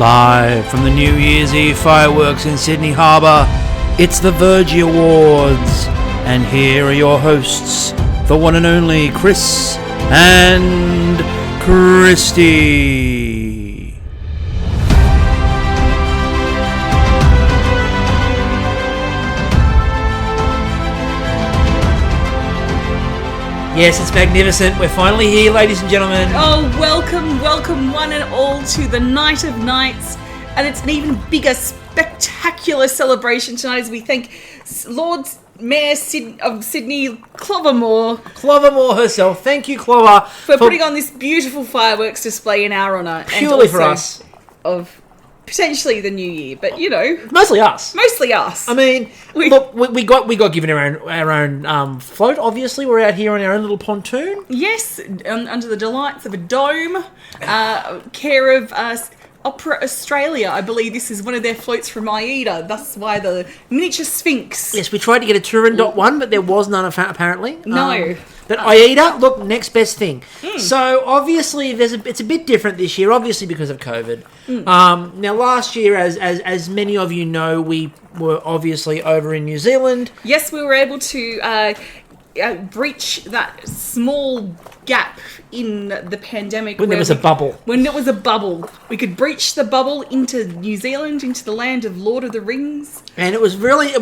Live from the New Year's Eve fireworks in Sydney Harbour, it's the Verjies Awards. And here are your hosts, the one and only Chris and Kristie. Yes, it's magnificent. We're finally here, ladies and gentlemen. Oh, welcome one and all to the Night of Nights. And it's an even bigger, spectacular celebration tonight as we thank Lord Mayor of Sydney, Clover Moore. Clover Moore herself. Thank you, Clover. For putting on this beautiful fireworks display in our honour. Purely for us. Of potentially the new year, but you know, mostly us. I mean, we got given our own float. Obviously, we're out here on our own little pontoon. Yes, under the delights of a dome, care of Opera Australia. I believe this is one of their floats from AIDA. That's why the miniature Sphinx. Yes, we tried to get a Turin one, but there was none apparently. No. But AIDA, look, next best thing. So obviously, it's a bit different this year, obviously because of COVID. Now, last year, as many of you know, we were obviously over in New Zealand. Yes, we were able to breach that small gap in the pandemic. When there was a bubble. When there was a bubble. We could breach the bubble into New Zealand, into the land of Lord of the Rings. And it was really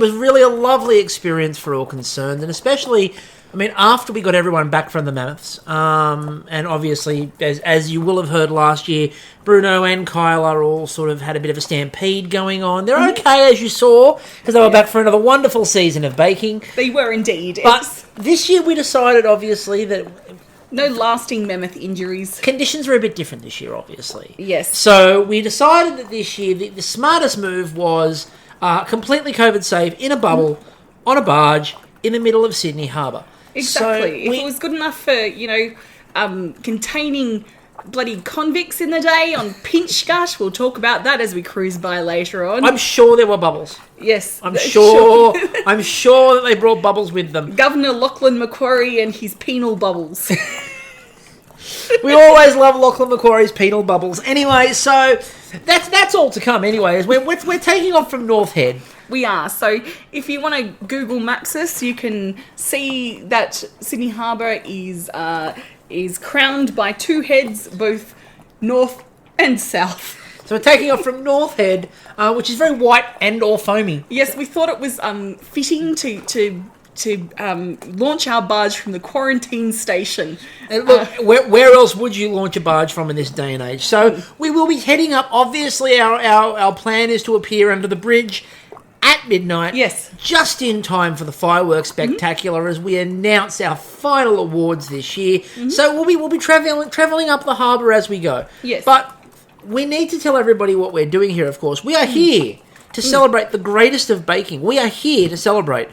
a lovely experience for all concerned, and especially, I mean, after we got everyone back from the Mammoths, and obviously, as you will have heard last year, Bruno and Kyle are all sort of had a bit of a stampede going on. They're okay, as you saw, because they were back for another wonderful season of baking. They were indeed. But this year we decided, obviously, that no lasting mammoth injuries. Conditions are a bit different this year, obviously. Yes. So we decided that this year the smartest move was completely COVID safe, in a bubble, on a barge, in the middle of Sydney Harbour. Exactly. So if it was good enough for, containing bloody convicts in the day on Pinch Gut, we'll talk about that as we cruise by later on. I'm sure there were bubbles. Yes. I'm sure that they brought bubbles with them. Governor Lachlan Macquarie and his penal bubbles. We always love Lachlan Macquarie's penal bubbles. Anyway, so that's all to come anyways. We're taking off from North Head. We are. So if you want to Google Maps us, you can see that Sydney Harbour is crowned by two heads, both north and south. So we're taking off from North Head, which is very white and all foamy. Yes, we thought it was fitting to launch our barge from the quarantine station. And look, where else would you launch a barge from in this day and age? So we will be heading up. Obviously, our plan is to appear under the bridge at midnight. Yes. Just in time for the fireworks spectacular as we announce our final awards this year. So we'll be travelling up the harbour as we go. Yes. But we need to tell everybody what we're doing here, of course. We are here to celebrate the greatest of baking. We are here to celebrate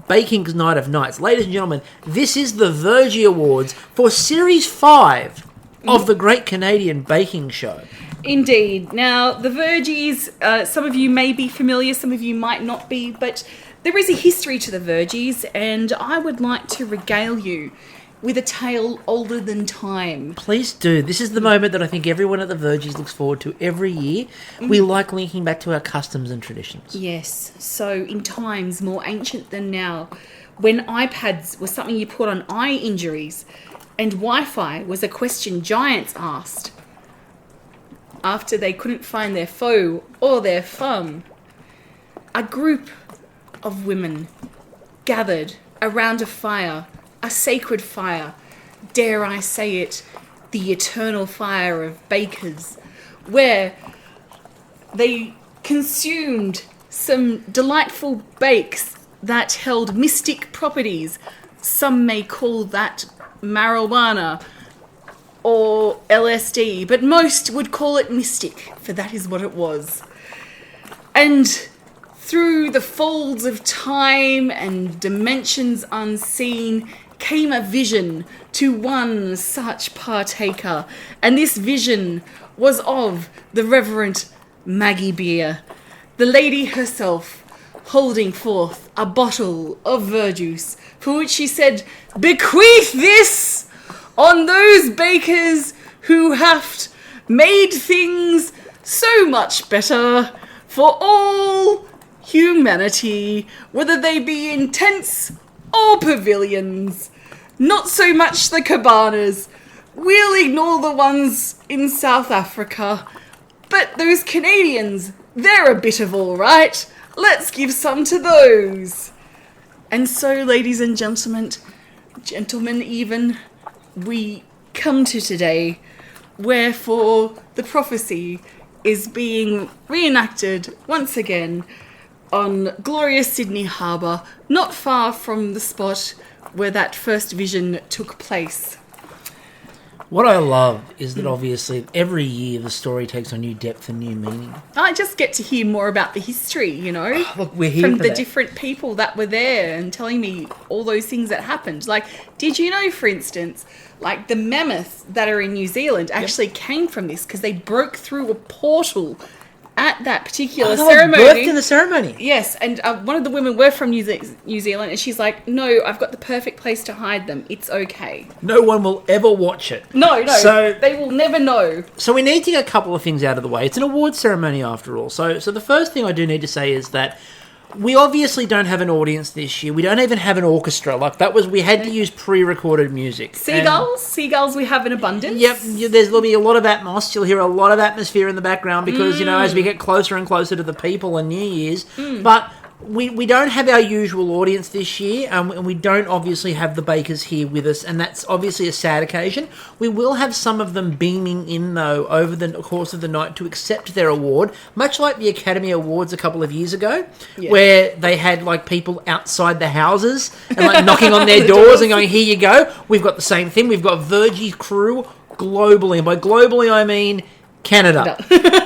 Baking's Night of Nights. Ladies and gentlemen, this is the Verjies Awards for Series 5 of the Great Canadian Baking Show. Indeed. Now, the Verjies, some of you may be familiar, some of you might not be, but there is a history to the Verjies, and I would like to regale you with a tale older than time. Please do. This is the moment that I think everyone at the Verjies looks forward to every year. We like linking back to our customs and traditions. Yes. So, in times more ancient than now, when iPads were something you put on eye injuries, and Wi-Fi was a question giants asked, after they couldn't find their foe or their femme, a group of women gathered around a fire, a sacred fire, dare I say it, the eternal fire of bakers, where they consumed some delightful bakes that held mystic properties. Some may call that marijuana or LSD, but most would call it mystic, for that is what it was. And through the folds of time and dimensions unseen came a vision to one such partaker, and this vision was of the Reverend Maggie Beer, the lady herself, holding forth a bottle of verjuice, for which she said, "Bequeath this on those bakers who have made things so much better for all humanity, whether they be in tents or pavilions. Not so much the cabanas. We'll ignore the ones in South Africa. But those Canadians, they're a bit of all right. Let's give some to those. And so, ladies and gentlemen even, we come to today, wherefore the prophecy is being reenacted once again on glorious Sydney Harbour, not far from the spot where that first vision took place. What I love is that obviously every year the story takes on new depth and new meaning. I just get to hear more about the history, you know, Look, we're here from for the that. different people that were there and telling me all those things that happened. Like, did you know, for instance, like the mammoths that are in New Zealand actually came from this because they broke through a portal at that particular They were ceremony. birthed in the ceremony. Yes, and one of the women were from New Zealand, and she's like, no, I've got the perfect place to hide them. It's okay. No one will ever watch it. No, So- they will never know. So we need to get a couple of things out of the way. It's an award ceremony after all. So the first thing I do need to say is that we obviously don't have an audience this year. We don't even have an orchestra. Like we had to use pre-recorded music. Seagulls we have in abundance. Yep, there'll be a lot of atmosphere. You'll hear a lot of atmosphere in the background because, you know, as we get closer and closer to the people and New Year's. But we don't have our usual audience this year, and we don't obviously have the bakers here with us, and that's obviously a sad occasion. We will have some of them beaming in, though, over the course of the night to accept their award, much like the Academy Awards a couple of years ago, where they had, like, people outside the houses and, like, knocking on their doors and going, here you go. We've got the same thing. We've got Verjies crew globally, and by globally I mean Canada.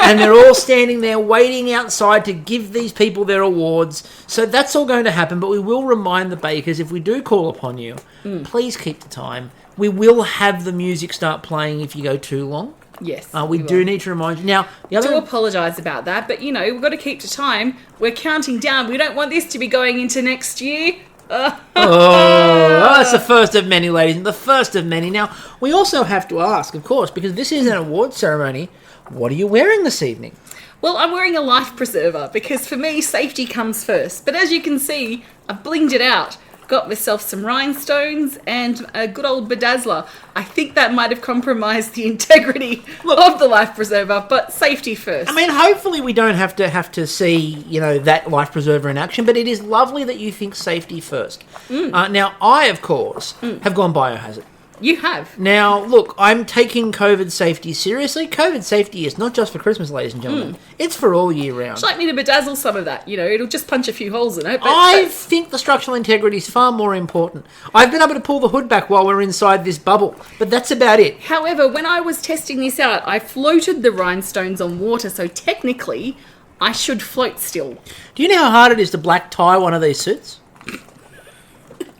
And they're all standing there waiting outside to give these people their awards. So that's all going to happen, but we will remind the bakers, if we do call upon you, please keep the time. We will have the music start playing if you go too long. Yes. We do need to remind you. Now, the other... I do apologise about that, but, you know, we've got to keep to time. We're counting down. We don't want this to be going into next year. that's the first of many, ladies. The first of many. Now, we also have to ask, of course, because this is an award ceremony, what are you wearing this evening? Well, I'm wearing a life preserver because for me, safety comes first. But as you can see, I've blinged it out. Got myself some rhinestones and a good old bedazzler. I think that might have compromised the integrity of the life preserver, but safety first. I mean, hopefully we don't have to see, you know, that life preserver in action, but it is lovely that you think safety first. Now, I, of course, have gone biohazard. You have. Now, look, I'm taking COVID safety seriously. COVID safety is not just for Christmas, ladies and gentlemen. It's for all year round. Would you like me to bedazzle some of that? You know, it'll just punch a few holes in it. But I think the structural integrity is far more important. I've been able to pull the hood back while we're inside this bubble, but that's about it. However, when I was testing this out, I floated the rhinestones on water, so technically, I should float still. Do you know how hard it is to black tie one of these suits?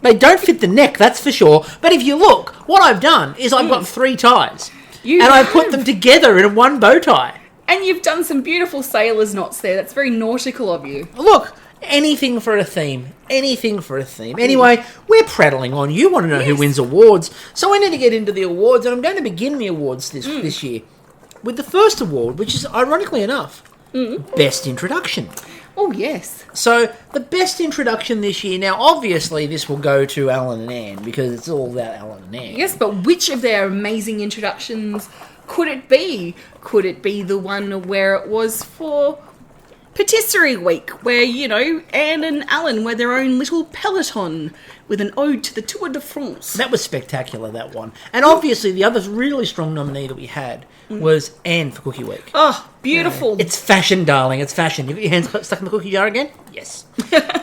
They don't fit the neck, that's for sure. But if you look, what I've done is I've got 3 ties. I've put them together in one bow tie. And you've done some beautiful sailor's knots there. That's very nautical of you. Look, anything for a theme. Anything for a theme. Anyway, we're prattling on. You want to know who wins awards. So I need to get into the awards, and I'm going to begin the awards this year with the first award, which is, ironically enough, Best Introduction. Oh, yes. So, the best introduction this year, now obviously this will go to Alan and Anne, because it's all about Alan and Anne. Yes, but which of their amazing introductions could it be? Could it be the one where it was for Patisserie Week, where, you know, Anne and Alan were their own little peloton with an ode to the Tour de France? That was spectacular, that one. And obviously the other really strong nominee that we had was Anne for Cookie Week. Oh, beautiful. It's fashion, darling. It's fashion. You got your hands stuck in the cookie jar again? Yes.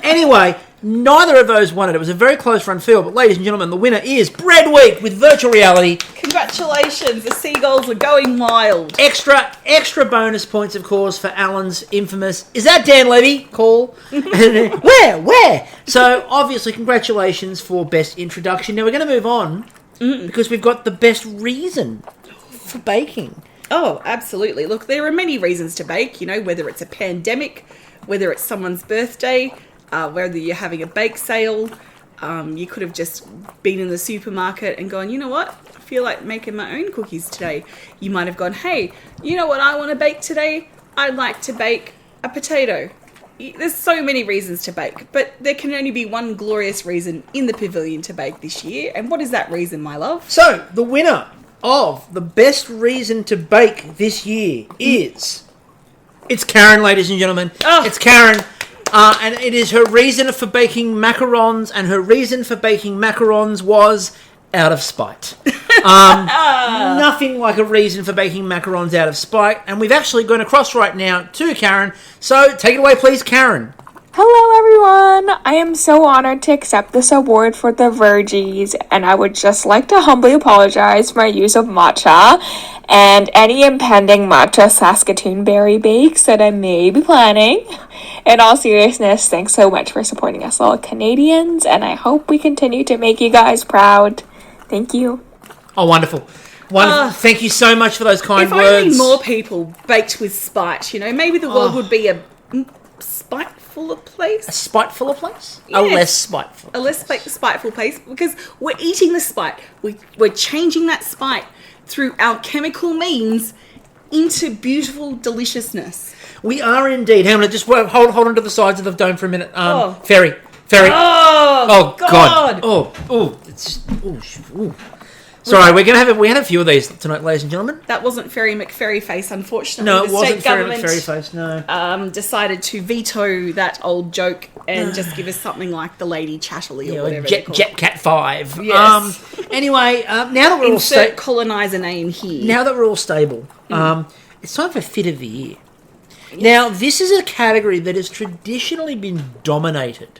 Anyway, neither of those won it. It was a very close run field. But ladies and gentlemen, the winner is Bread Week with Virtual Reality. Congratulations. The seagulls are going wild. Extra bonus points, of course, for Alan's infamous, is that Dan Levy? Call. Where? So, obviously, congratulations for Best Introduction. Now, we're going to move on because we've got the best reason for baking. Oh, absolutely. Look, there are many reasons to bake, you know, whether it's a pandemic, whether it's someone's birthday, whether you're having a bake sale. You could have just been in the supermarket and gone, you know what, I feel like making my own cookies today. You might have gone, hey, you know what I want to bake today? I'd like to bake a potato. There's so many reasons to bake, but there can only be one glorious reason in the pavilion to bake this year. And what is that reason, my love? So, the winner of the best reason to bake this year is... It's Karen, ladies and gentlemen. Oh. It's Karen. And it is her reason for baking macarons, and her reason for baking macarons was out of spite. Nothing like a reason for baking macarons out of spite. And we've actually gone across right now to Karen. So take it away, please, Karen. Hello, everyone. I am so honored to accept this award for the Verjies, and I would just like to humbly apologize for my use of matcha and any impending matcha Saskatoon berry bakes that I may be planning. In all seriousness, thanks so much for supporting us all Canadians, and I hope we continue to make you guys proud. Thank you. Oh, wonderful. Wonderful. Thank you so much for those kind If words. only more people baked with spite, maybe the world would be a spitefuler place. A spitefuler place? Yes. A less spiteful. A less spiteful place, because we're eating the spite. We're changing that spite through our chemical means into beautiful deliciousness. We are indeed. Hang on, just hold on to the sides of the dome for a minute. Oh. Ferry. Oh, God. Oh. Sorry, we had a few of these tonight, ladies and gentlemen. That wasn't Ferry McFerry face, unfortunately. No, it the wasn't state Ferry government McFerry face, no. decided to veto that old joke and just give us something like the Lady Chatterley or whatever Jet Cat 5. Yes. Anyway, now that we're all Insert colonizer name here. now that we're all stable, it's time for Fit of the Year. Yes. Now, this is a category that has traditionally been dominated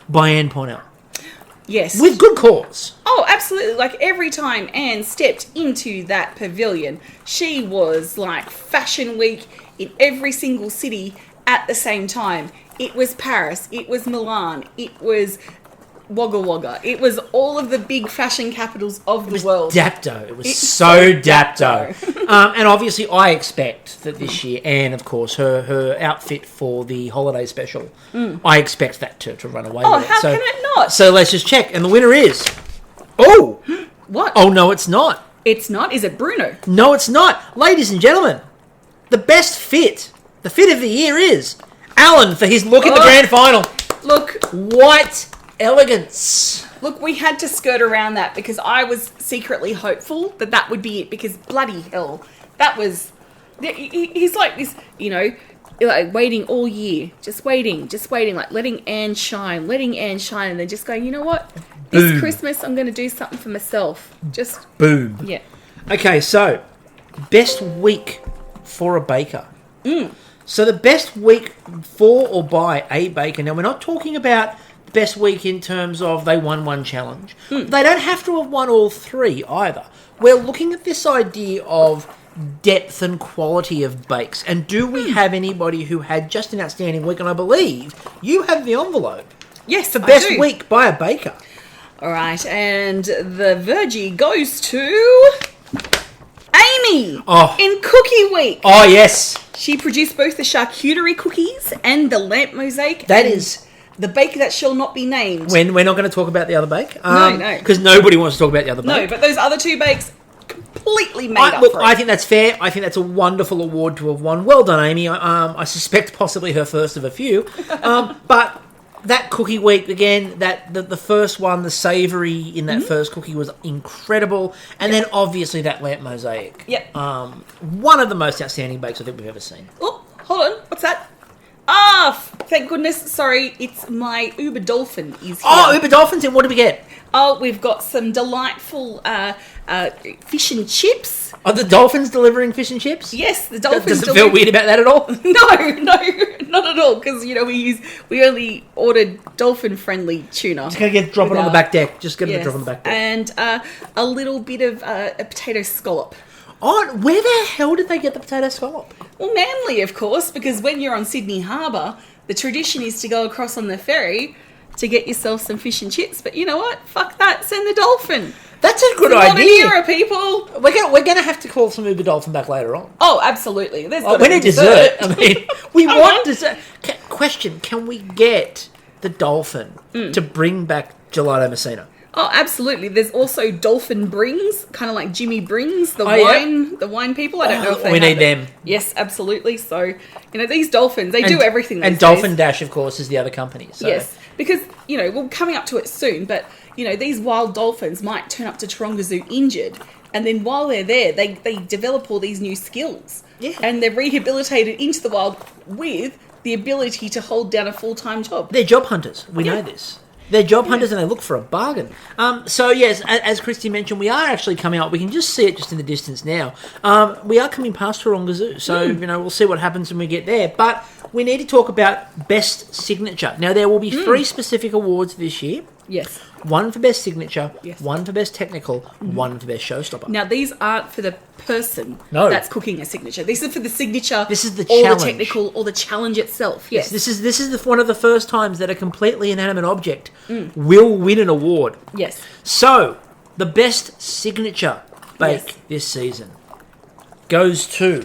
by Anne Pornell. Yes. With good cause. Oh, absolutely. Like, every time Anne stepped into that pavilion, she was like Fashion Week in every single city at the same time. It was Paris, it was Milan, it was Wagga Wagga. It was all of the big fashion capitals of the world. Dapto. It was so dapto. And obviously, I expect that this year, Anne, of course, her outfit for the holiday special, I expect that to run away with it. How can it not? So let's just check. And the winner is... Oh! What? Oh, no, it's not. It's not? Is it Bruno? No, it's not. Ladies and gentlemen, the best fit, the fit of the year is Alan for his look at the grand final. Look. White elegance. Look, we had to skirt around that because I was secretly hopeful that would be it, because bloody hell, that was... He's like this, like waiting all year, just waiting, like letting Anne shine, and then just going, you know what? This Boom. Christmas, I'm going to do something for myself. Just... Boom. Yeah. Okay, so, best week for a baker. So the best week for or by a baker. Now, we're not talking about best week in terms of they won one challenge. They don't have to have won all three either. We're looking at this idea of depth and quality of bakes. And do we have anybody who had just an outstanding week? And I believe you have the envelope. Yes, for best week by a baker. All right, and the Vergie goes to Amy in Cookie Week. Oh, yes. She produced both the charcuterie cookies and the lamp mosaic. That is... the bake that shall not be named. When we're not going to talk about the other bake. No. Because nobody wants to talk about the other bake. No, but those other two bakes completely made up Look, for it. I think that's fair. I think that's a wonderful award to have won. Well done, Amy. I suspect possibly her first of a few. But that cookie week, again, the first one, the savoury in that first cookie was incredible. And then obviously that lamp mosaic. Yep. One of the most outstanding bakes I think we've ever seen. Oh, hold on. What's that? Thank goodness. Sorry, it's my Uber Dolphin is here. Oh, Uber Dolphins, and what do we get? Oh, we've got some delightful fish and chips. Are the dolphins delivering fish and chips? Yes, the dolphins. Does it feel weird about that at all? No, not at all. Because we only ordered dolphin-friendly tuna. Just gonna drop it on the back deck. Just gonna drop it on the back deck. And a little bit of a potato scallop. Oh, where the hell did they get the potato scallop? Well, Manly, of course, because when you're on Sydney Harbour, the tradition is to go across on the ferry to get yourself some fish and chips. But you know what? Fuck that. Send the dolphin. That's a good it's idea. Modern era, people. We're gonna have to call some Uber Dolphin back later on. Oh, absolutely. We need dessert. I mean, we want dessert. Question: can we get the dolphin to bring back gelato Messina? Oh, absolutely. There's also Dolphin Brings, kind of like Jimmy Brings, the wine people. I don't know if they we have need them. Yes, absolutely. So, these dolphins, they do everything these And days. Dolphin Dash, of course, is the other company. So. Yes, because, we're coming up to it soon, but, these wild dolphins might turn up to Taronga Zoo injured, and then while they're there, they develop all these new skills. Yeah. And they're rehabilitated into the wild with the ability to hold down a full-time job. They're job hunters. We know this. They're job hunters and they look for a bargain. So, yes, as Kristie mentioned, we are actually coming up. We can just see it just in the distance now. We are coming past Taronga Zoo. So, we'll see what happens when we get there. But we need to talk about Best Signature. Now, there will be 3 specific awards this year. Yes. One for Best Signature, Yes. one for Best Technical, one for Best Showstopper. Now, these aren't for the person that's cooking a signature. This is for the signature. This is the or challenge. the technical or the challenge itself. Yes. This is one of the first times that a completely inanimate object will win an award. Yes. So, the Best Signature bake this season goes to...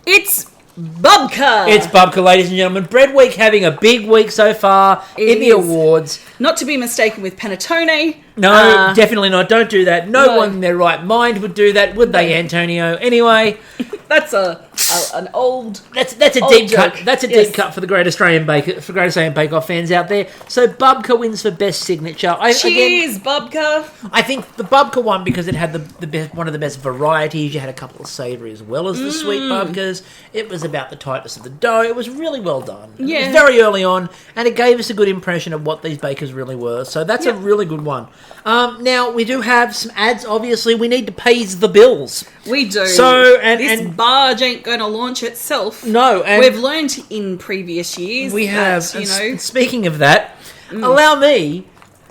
It's Bubka. It's Bubka, ladies and gentlemen. Bread Week having a big week so far in the awards. Not to be mistaken with Panettone. No, definitely not. Don't do that. No one in their right mind would do that, would they, Antonio? Anyway, that's an old. That's a old deep joke. cut. That's a deep cut for the Great Australian Bake Off fans out there. So Bubka wins for Best Signature. Cheers, Bubka. I think the Bubka won because it had the best, one of the best varieties. You had a couple of savoury as well as the sweet Bubkas. It was about the tightness of the dough. It was really well done. Yeah. It was very early on, and it gave us a good impression of what these bakers really were. So that's a really good one. Now, we do have some ads, obviously. We need to pay the bills. We do. So, this barge ain't going to launch itself. No. And we've learned in previous years. We have. That, Speaking of that, allow me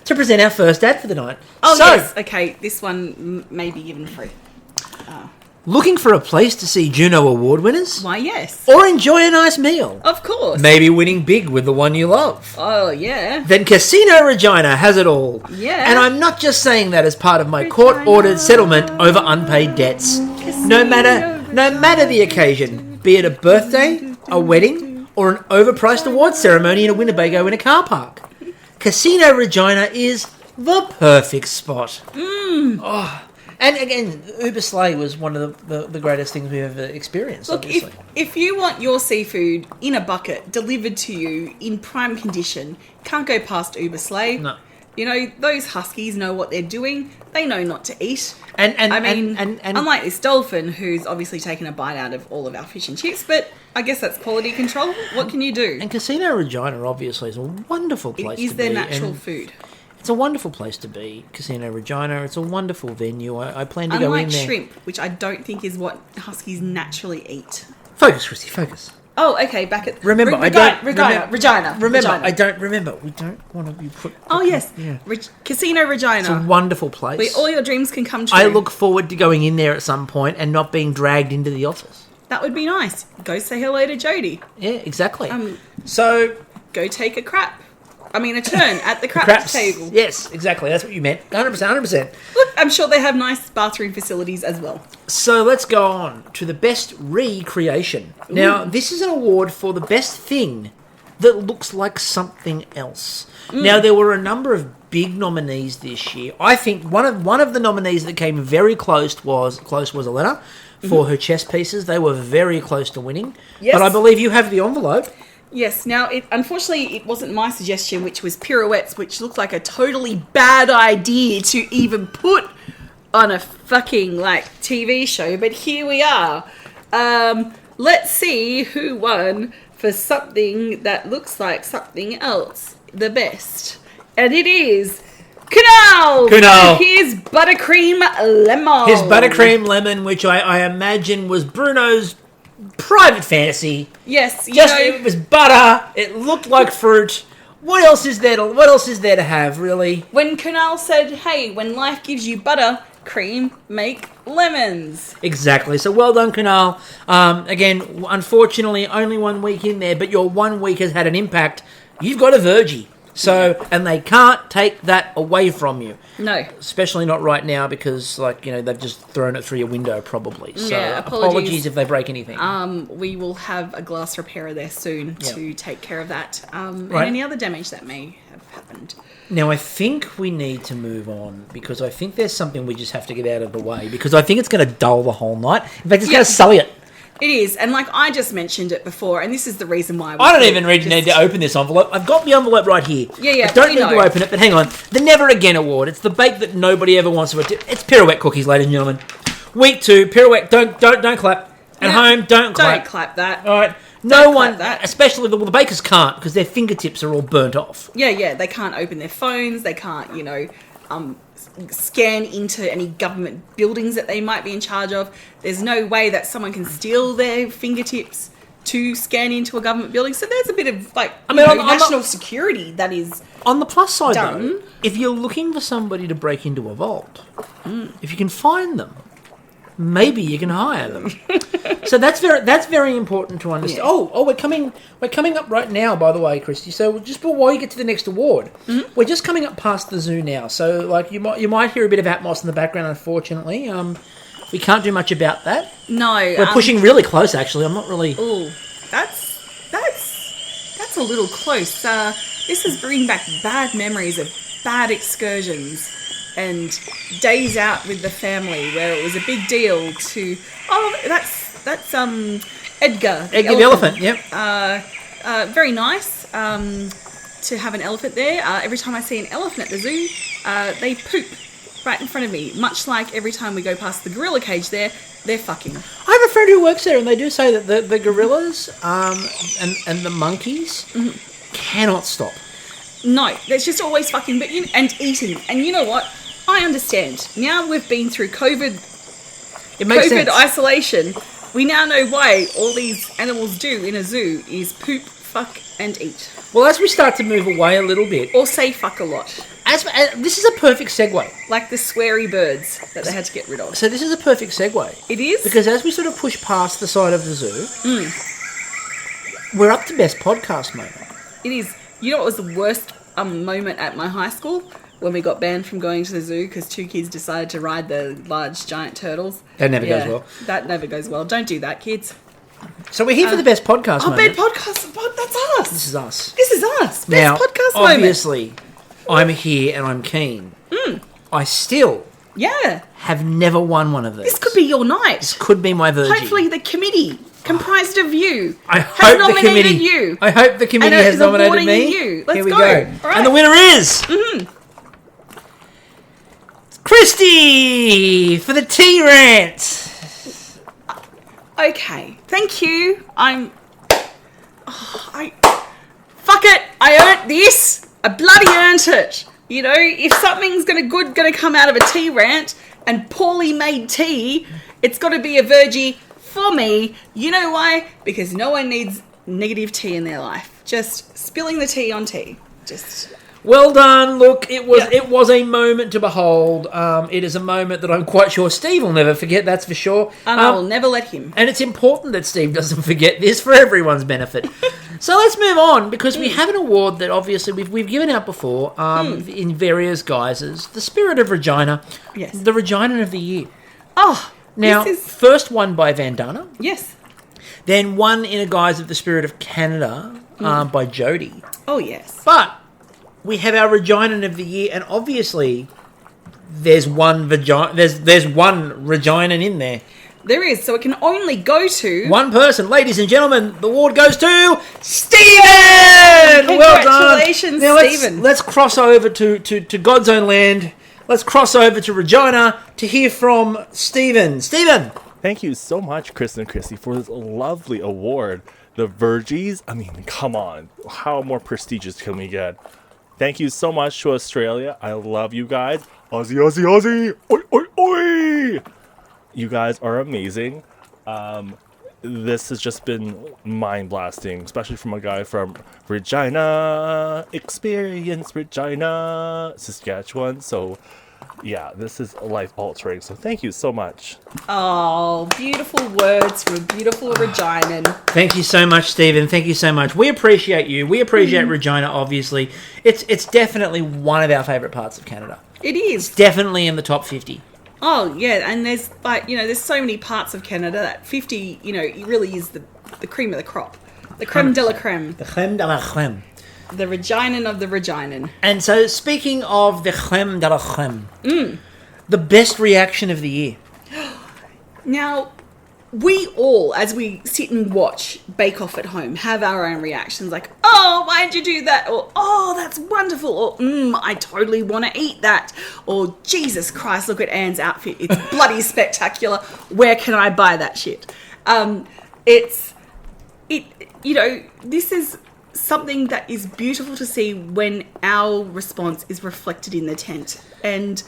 to present our first ad for the night. Oh, yes. Okay, this one may be given free. Looking for a place to see Juno Award winners? Why, yes. Or enjoy a nice meal? Of course. Maybe winning big with the one you love? Oh, yeah. Then Casino Regina has it all. Yeah. And I'm not just saying that as part of my court-ordered settlement over unpaid debts. No matter the occasion, be it a birthday, a wedding, or an overpriced award ceremony in a Winnebago in a car park, Casino Regina is the perfect spot. Oh. And again, Uber Sleigh was one of the greatest things we've ever experienced. Look, obviously. if you want your seafood in a bucket delivered to you in prime condition, can't go past Uber Sleigh. No. Those huskies know what they're doing. They know not to eat. And unlike this dolphin, who's obviously taken a bite out of all of our fish and chips, but I guess that's quality control. What can you do? And Casino Regina obviously is a wonderful place to be. It is their natural food. It's a wonderful place to be, Casino Regina. It's a wonderful venue. I plan to go in there. Unlike shrimp, which I don't think is what huskies naturally eat. Focus, Kristie, focus. Oh, okay, back at... Remember, Regina. Remember, I don't remember. We don't want to be put... Oh, yes. Yeah. Casino Regina. It's a wonderful place. Where all your dreams can come true. I look forward to going in there at some point and not being dragged into the office. That would be nice. Go say hello to Jodie. Yeah, exactly. So... Go take a turn at the craps table. Yes, exactly. That's what you meant. 100%. Look, I'm sure they have nice bathroom facilities as well. So let's go on to the best recreation. Ooh. Now, this is an award for the best thing that looks like something else. Now, there were a number of big nominees this year. I think one of the nominees that came very close was Elena for her chess pieces. They were very close to winning. Yes. But I believe you have the envelope. Yes, now, unfortunately, it wasn't my suggestion, which was pirouettes, which looked like a totally bad idea to even put on a fucking, TV show, but here we are. Let's see who won for something that looks like something else the best. And it is... Kunal! His buttercream lemon. His buttercream lemon, which I imagine was Bruno's private fantasy. Yes, it was butter. It looked like fruit. What else is there to have, really? When Kunal said, "Hey, when life gives you butter, cream, make lemons." Exactly. So well done, Kunal. Again, unfortunately, only 1 week in there, but your 1 week has had an impact. You've got a Vergie. So, and they can't take that away from you. No. Especially not right now because, they've just thrown it through your window probably. So, Yeah, apologies if they break anything. We will have a glass repairer there soon to take care of that. And Right. any other damage that may have happened. Now, I think we need to move on because I think there's something we just have to get out of the way because I think it's going to dull the whole night. In fact, it's going to sully it. It is, and I just mentioned it before, and this is the reason why. I don't even need to open this envelope. I've got the envelope right here. Yeah. I don't need to open it, but hang on. The Never Again Award. It's the bake that nobody ever wants to attempt. It's pirouette cookies, ladies and gentlemen. Week 2, pirouette. Don't clap. At home, don't clap. Don't clap that. All right. Don't clap that. Especially the bakers can't because their fingertips are all burnt off. Yeah. They can't open their phones. They can't, scan into any government buildings that they might be in charge of. There's no way that someone can steal their fingertips to scan into a government building. So there's a bit of national security that is on the plus side. done. Though, if you're looking for somebody to break into a vault, if you can find them, maybe you can hire them. So that's very important to understand. Yeah. Oh, we're coming up right now, by the way, Kristie. So just before you get to the next award, we're just coming up past the zoo now. So you might hear a bit of Atmos in the background. Unfortunately, we can't do much about that. No, We're pushing really close. Actually, I'm not really. Oh, that's a little close. This is bringing back bad memories of bad excursions and days out with the family where it was a big deal to. Oh, that's Edgar the elephant. Yep. Very nice to have an elephant there. Every time I see an elephant at the zoo, they poop right in front of me. Much like every time we go past the gorilla cage there, they're fucking. I have a friend who works there, and they do say that the gorillas and the monkeys cannot stop. No, there's just always fucking and eating. And you know what? I understand. Now we've been through It makes sense. isolation. We now know why all these animals do in a zoo is poop, fuck, and eat. Well, as we start to move away a little bit, Or say fuck a lot. This is a perfect segue. Like the sweary birds that they had to get rid of. So this is a perfect segue. It is? Because as we sort of push past the side of the zoo, we're up to best podcast moment. It is. You know what was the worst moment at my high school? When we got banned from going to the zoo because 2 kids decided to ride the large giant turtles. That never goes well. That never goes well. Don't do that, kids. So we're here for the best podcast moment. Best podcast. That's us. This is us. This is us. Best Now, podcast moment. obviously, I'm here and I'm keen. I still have never won one of these. This could be your night. This could be my Vergie. Hopefully the committee, comprised of you, I has hope the nominated committee. you. I hope the committee And has is nominated awarding me. you. Let's Here we go. go. All right. And the winner is Kristie for the tea rant. Okay, thank you. Fuck it. I earned this. I bloody earned it. You know, if something's gonna come out of a tea rant and poorly made tea, it's got to be a Vergie for me. You know why? Because no one needs negative tea in their life. Just spilling the tea on tea. Just. Well done. Look, it was a moment to behold. It is a moment that I'm quite sure Steve will never forget, that's for sure. And I will never let him. And it's important that Steve doesn't forget this for everyone's benefit. So let's move on, because we have an award that obviously we've given out before in various guises. The Spirit of Regina. Yes. The Regina of the Year. Oh, Now, first one by Vandana. Yes. Then one in a guise of the Spirit of Canada by Jody. Oh, yes. But we have our Regina of the Year, and obviously there's one there's one Regina in there. There is, so it can only go to... One person. Ladies and gentlemen, the award goes to Stephen! Well done. Congratulations, now Stephen. Let's cross over to God's own land. Let's cross over to Regina to hear from Stephen. Stephen! Thank you so much, Chris and Kristie, for this lovely award. The Verjies, I mean, come on. How more prestigious can we get? Thank you so much to Australia. I love you guys. Aussie, Aussie, Aussie! Oi, oi, oi! You guys are amazing. This has just been mind-blasting, especially from a guy from Regina, Experience Regina, Saskatchewan. So yeah, this is life altering. So thank you so much. Oh, beautiful words from a beautiful Reginan. Thank you so much, Stephen. Thank you so much. We appreciate you. We appreciate Regina, obviously. It's definitely one of our favourite parts of Canada. It is. Definitely in the top 50. Oh, yeah, and there's, like, you know, there's so many parts of Canada that 50, you know, it really is the cream of the crop. The creme de la creme. The creme de la creme. The Reginan of the Reginan. And so, speaking of the creme de la creme, the best reaction of the year. Now, we all, as we sit and watch Bake Off at home, have our own reactions like, oh, why'd you do that? Or, oh, that's wonderful. Or, I totally want to eat that. Or, Jesus Christ, look at Anne's outfit. It's bloody spectacular. Where can I buy that shit? You know, this is something that is beautiful to see when our response is reflected in the tent. And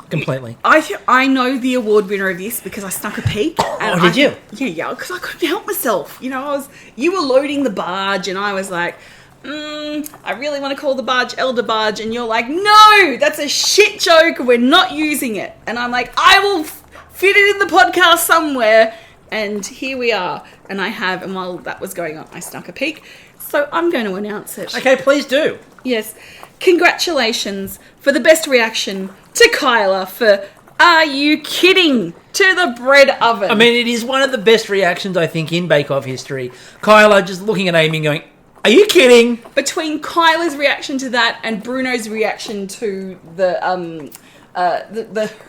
Completely. I know the award winner of this because I snuck a peek. And did you? Yeah, because I couldn't help myself. You know, you were loading the barge and I was like, I really want to call the barge Elder Barge, and you're like, no, that's a shit joke, we're not using it. And I'm like, I will fit it in the podcast somewhere. And here we are. And and while that was going on, I snuck a peek. So I'm going to announce it. Okay, please do. Yes. Congratulations for the best reaction to Kyla for Are You Kidding? To the bread oven. I mean, it is one of the best reactions, I think, in Bake Off history. Kyla just looking at Amy and going, are you kidding? Between Kyla's reaction to that and Bruno's reaction to the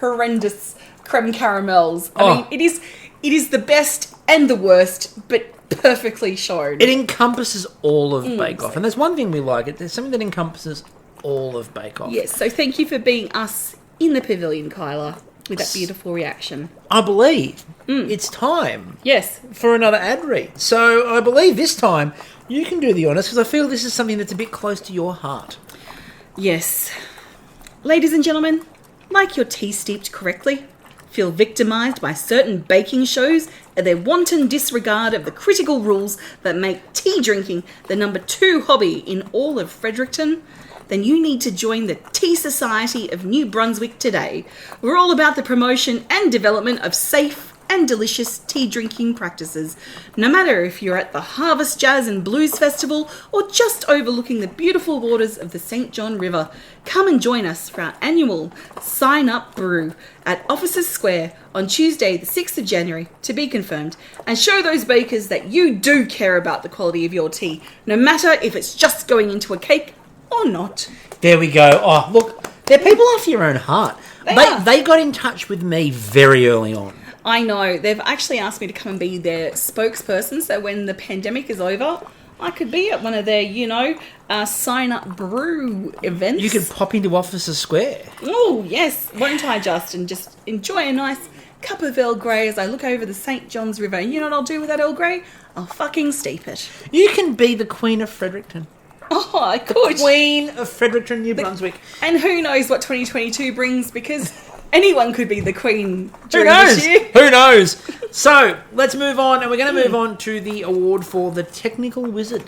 horrendous creme caramels, I mean, it is the best and the worst, but perfectly shown. It encompasses all of Bake Off, and there's one thing we like. There's something that encompasses all of Bake Off. Yes, so thank you for being us in the pavilion, Kyla, with that beautiful reaction. I believe it's time Yes. for another ad read. So I believe this time you can do the honours, because I feel this is something that's a bit close to your heart. Yes. Ladies and gentlemen, like your tea steeped correctly, feel victimised by certain baking shows and their wanton disregard of the critical rules that make tea drinking the number 2 hobby in all of Fredericton, then you need to join the Tea Society of New Brunswick today. We're all about the promotion and development of safe and delicious tea drinking practices. No matter if you're at the Harvest Jazz and Blues Festival or just overlooking the beautiful waters of the St. John River, come and join us for our annual Sign Up Brew at Officers Square on Tuesday the 6th of January, to be confirmed, and show those bakers that you do care about the quality of your tea, no matter if it's just going into a cake or not. There we go. Oh, look, they're people after your own heart. They got in touch with me very early on. I know. They've actually asked me to come and be their spokesperson, so when the pandemic is over, I could be at one of their, sign-up brew events. You could pop into Officers Square. Oh, yes. Won't I just? And just enjoy a nice cup of Earl Grey as I look over the St. John's River. And you know what I'll do with that Earl Grey? I'll fucking steep it. You can be the Queen of Fredericton. Oh, I could. Queen of Fredericton, New Brunswick. And who knows what 2022 brings, because anyone could be the Queen Who during knows? this year. Who knows? So, let's move on, and we're going to move on to the award for the Technical Wizard.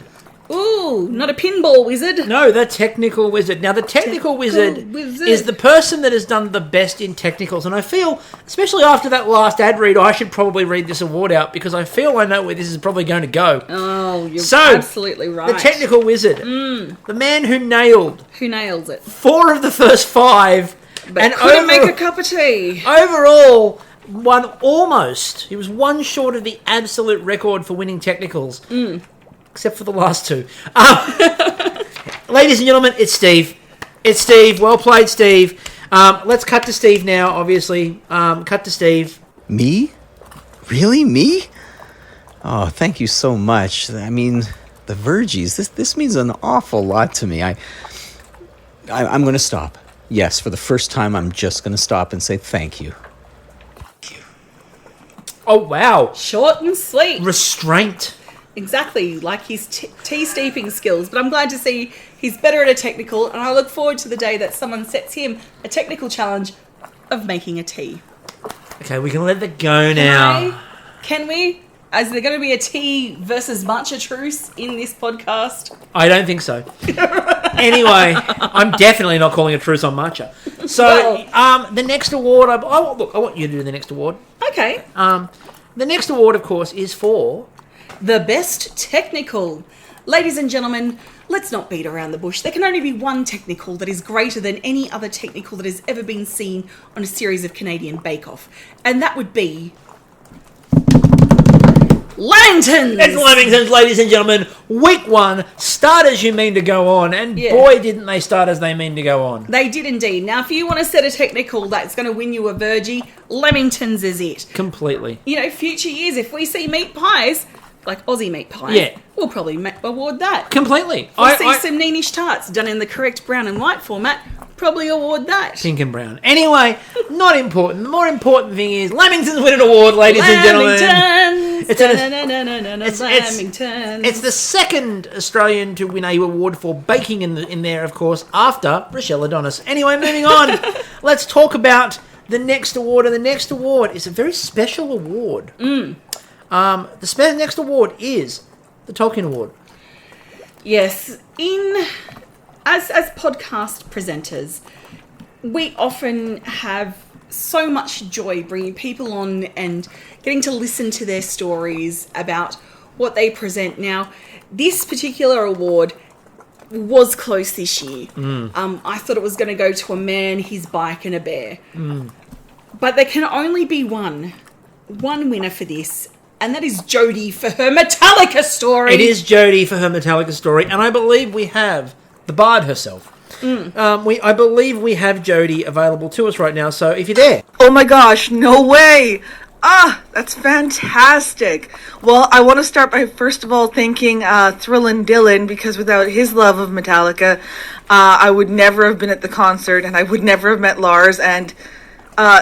Ooh, not a pinball wizard. No, the Technical Wizard. Now, the Technical Wizard is the person that has done the best in technicals, and I feel, especially after that last ad read, I should probably read this award out, because I feel I know where this is probably going to go. Oh, you're absolutely right. The Technical Wizard. The man who nailed Who nails it? 4 of the first 5. But and couldn't make a cup of tea. Overall, he was one short of the absolute record for winning technicals. Except for the last 2. Ladies and gentlemen, it's Steve. It's Steve. Well played, Steve. Let's cut to Steve now, obviously. Cut to Steve. Me? Really? Me? Oh, thank you so much. I mean, the Verjies, this means an awful lot to me. I'm going to stop. Yes, for the first time, I'm just going to stop and say thank you. Oh, wow. Short and sweet. Restraint. Exactly, like his tea steeping skills. But I'm glad to see he's better at a technical, and I look forward to the day that someone sets him a technical challenge of making a tea. Okay, we can let that go now. Can we? Is there going to be a tea versus matcha truce in this podcast? I don't think so. Anyway, I'm definitely not calling a truce on matcha. So, the next award, I want you to do the next award. Okay. The next award, of course, is for The best technical. Ladies and gentlemen, let's not beat around the bush. There can only be one technical that is greater than any other technical that has ever been seen on a series of Canadian Bake Off. And that would be Lamingtons! It's Lamingtons, ladies and gentlemen. Week 1, start as you mean to go on. And boy, didn't they start as they mean to go on. They did indeed. Now, if you want to set a technical that's going to win you a Vergie, Lamingtons is it. Completely. You know, future years, if we see meat pies, like Aussie meat pies, we'll probably award that. Completely. If we see some Neenish tarts done in the correct brown and white format, probably award that. Pink and brown. Anyway, not important. The more important thing is Lamingtons win an award, ladies and gentlemen. It's the second Australian to win a award for baking in there, of course, after Rochelle Adonis. Anyway, moving on. Let's talk about the next award. And the next award is a very special award. The next award is the Tolkien Award. Yes. As podcast presenters, we often have so much joy bringing people on and getting to listen to their stories about what they present. Now, this particular award was close this year. I thought it was going to go to a man, his bike, and a bear. But there can only be one winner for this, and that is Jodie for her Metallica story. It is Jodie for her Metallica story, and I believe we have the bard herself. I believe we have Jodie available to us right now, so if you're there. Oh my gosh, no way! That's fantastic. Well, I want to start by first of all thanking Thrillin' Dylan, because without his love of Metallica, I would never have been at the concert, and I would never have met Lars, and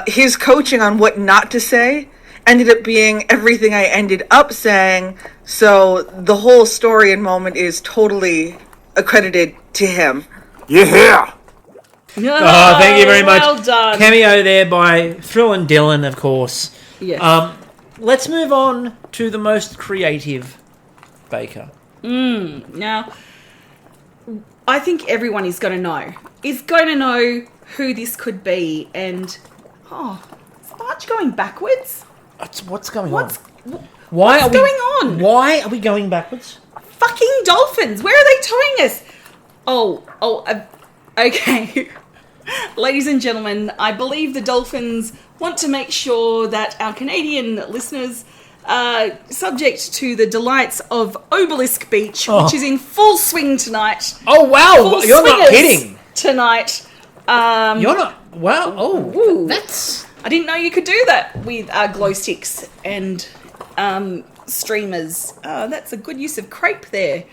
his coaching on what not to say ended up being everything I ended up saying, so the whole story and moment is totally accredited to him. Yeah! Oh, thank you very much. Well done. Cameo there by Thrillin' Dylan, of course. Yes. Let's move on to the most creative baker. Now, I think everyone is going to know who this could be. And, is March going backwards? What's going on? What's going on? Why are we going backwards? Fucking dolphins. Where are they towing us? Okay. Ladies and gentlemen, I believe the Dolphins want to make sure that our Canadian listeners are subject to the delights of Obelisk Beach, which is in full swing tonight. Oh, wow. Full You're not swingers kidding. Tonight. You're not... Wow. Oh, Ooh. that's... I didn't know you could do that with glow sticks and streamers. That's a good use of crepe there.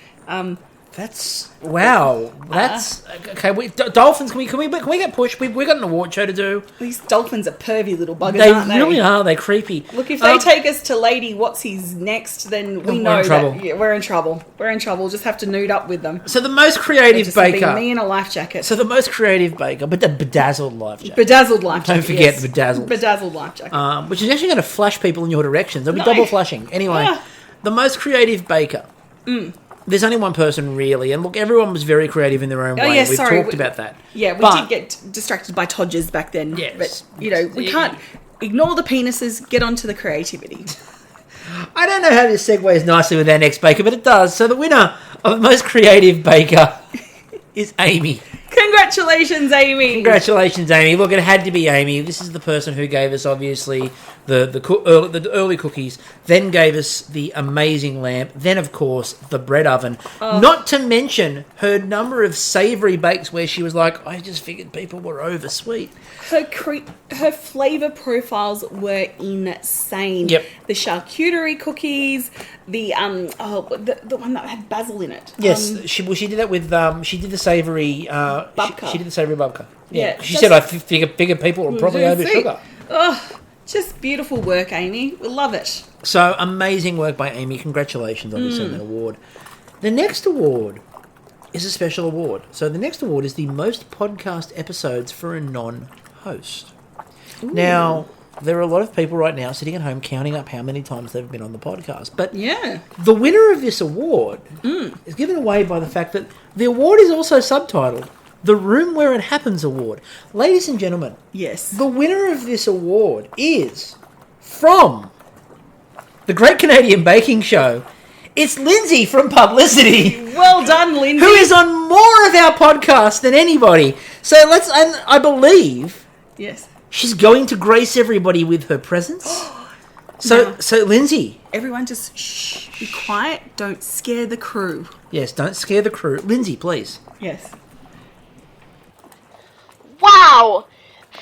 That's... Wow. That's... okay, Dolphins, can we get pushed? We've got an award show to do. These dolphins are pervy little buggers, They aren't they? really are. They're creepy. Look, if they take us to Lady What's His Next, then we know in trouble. that we're in trouble. We're in trouble. We'll just have to nude up with them. So the most creative Just be baker... me in a life jacket. So the most creative baker, but the bedazzled life jacket. Bedazzled life jacket. Don't forget yes. bedazzled. Bedazzled life jacket. Which is actually going to flash people in your directions. There'll be No. double flashing. Anyway, the most creative baker. There's only one person, really. And look, everyone was very creative in their own way. yes, We've sorry. talked about that. Yeah, we But- did get distracted by Todgers back then. Yes. But, we can't ignore the penises, get onto the creativity. I don't know how this segues nicely with our next baker, but it does. So the winner of the most creative baker is Amy. Congratulations, Amy. Congratulations, Amy. Look, it had to be Amy. This is the person who gave us, obviously, the early cookies, then gave us the amazing lamp, then, of course, the bread oven. Not to mention her number of savoury bakes where she was like, I just figured people were over sweet. Her flavour profiles were insane. Yep. The charcuterie cookies, the one that had basil in it. Yes, she did that with, she did the savoury... Babka. She did the savoury babka. Yeah, She said, I figure bigger people are probably over sugar. Oh, just beautiful work, Amy. We love it. So, amazing work by Amy. Congratulations on this award. The next award is a special award. So, the next award is the most podcast episodes for a non-host. Now, there are a lot of people right now sitting at home counting up how many times they've been on the podcast. But Yeah. the winner of this award is given away by the fact that the award is also subtitled the Room Where It Happens award. Ladies and gentlemen, Yes. the winner of this award is from the Great Canadian Baking Show. It's Lindsay from Publicity, Well done, Lindsay. who is on more of our podcasts than anybody. So and I believe Yes. she's going to grace everybody with her presence. So Lindsay. Everyone just shh. Be quiet. Don't scare the crew. Yes, don't scare the crew. Lindsay, please. Yes. Wow!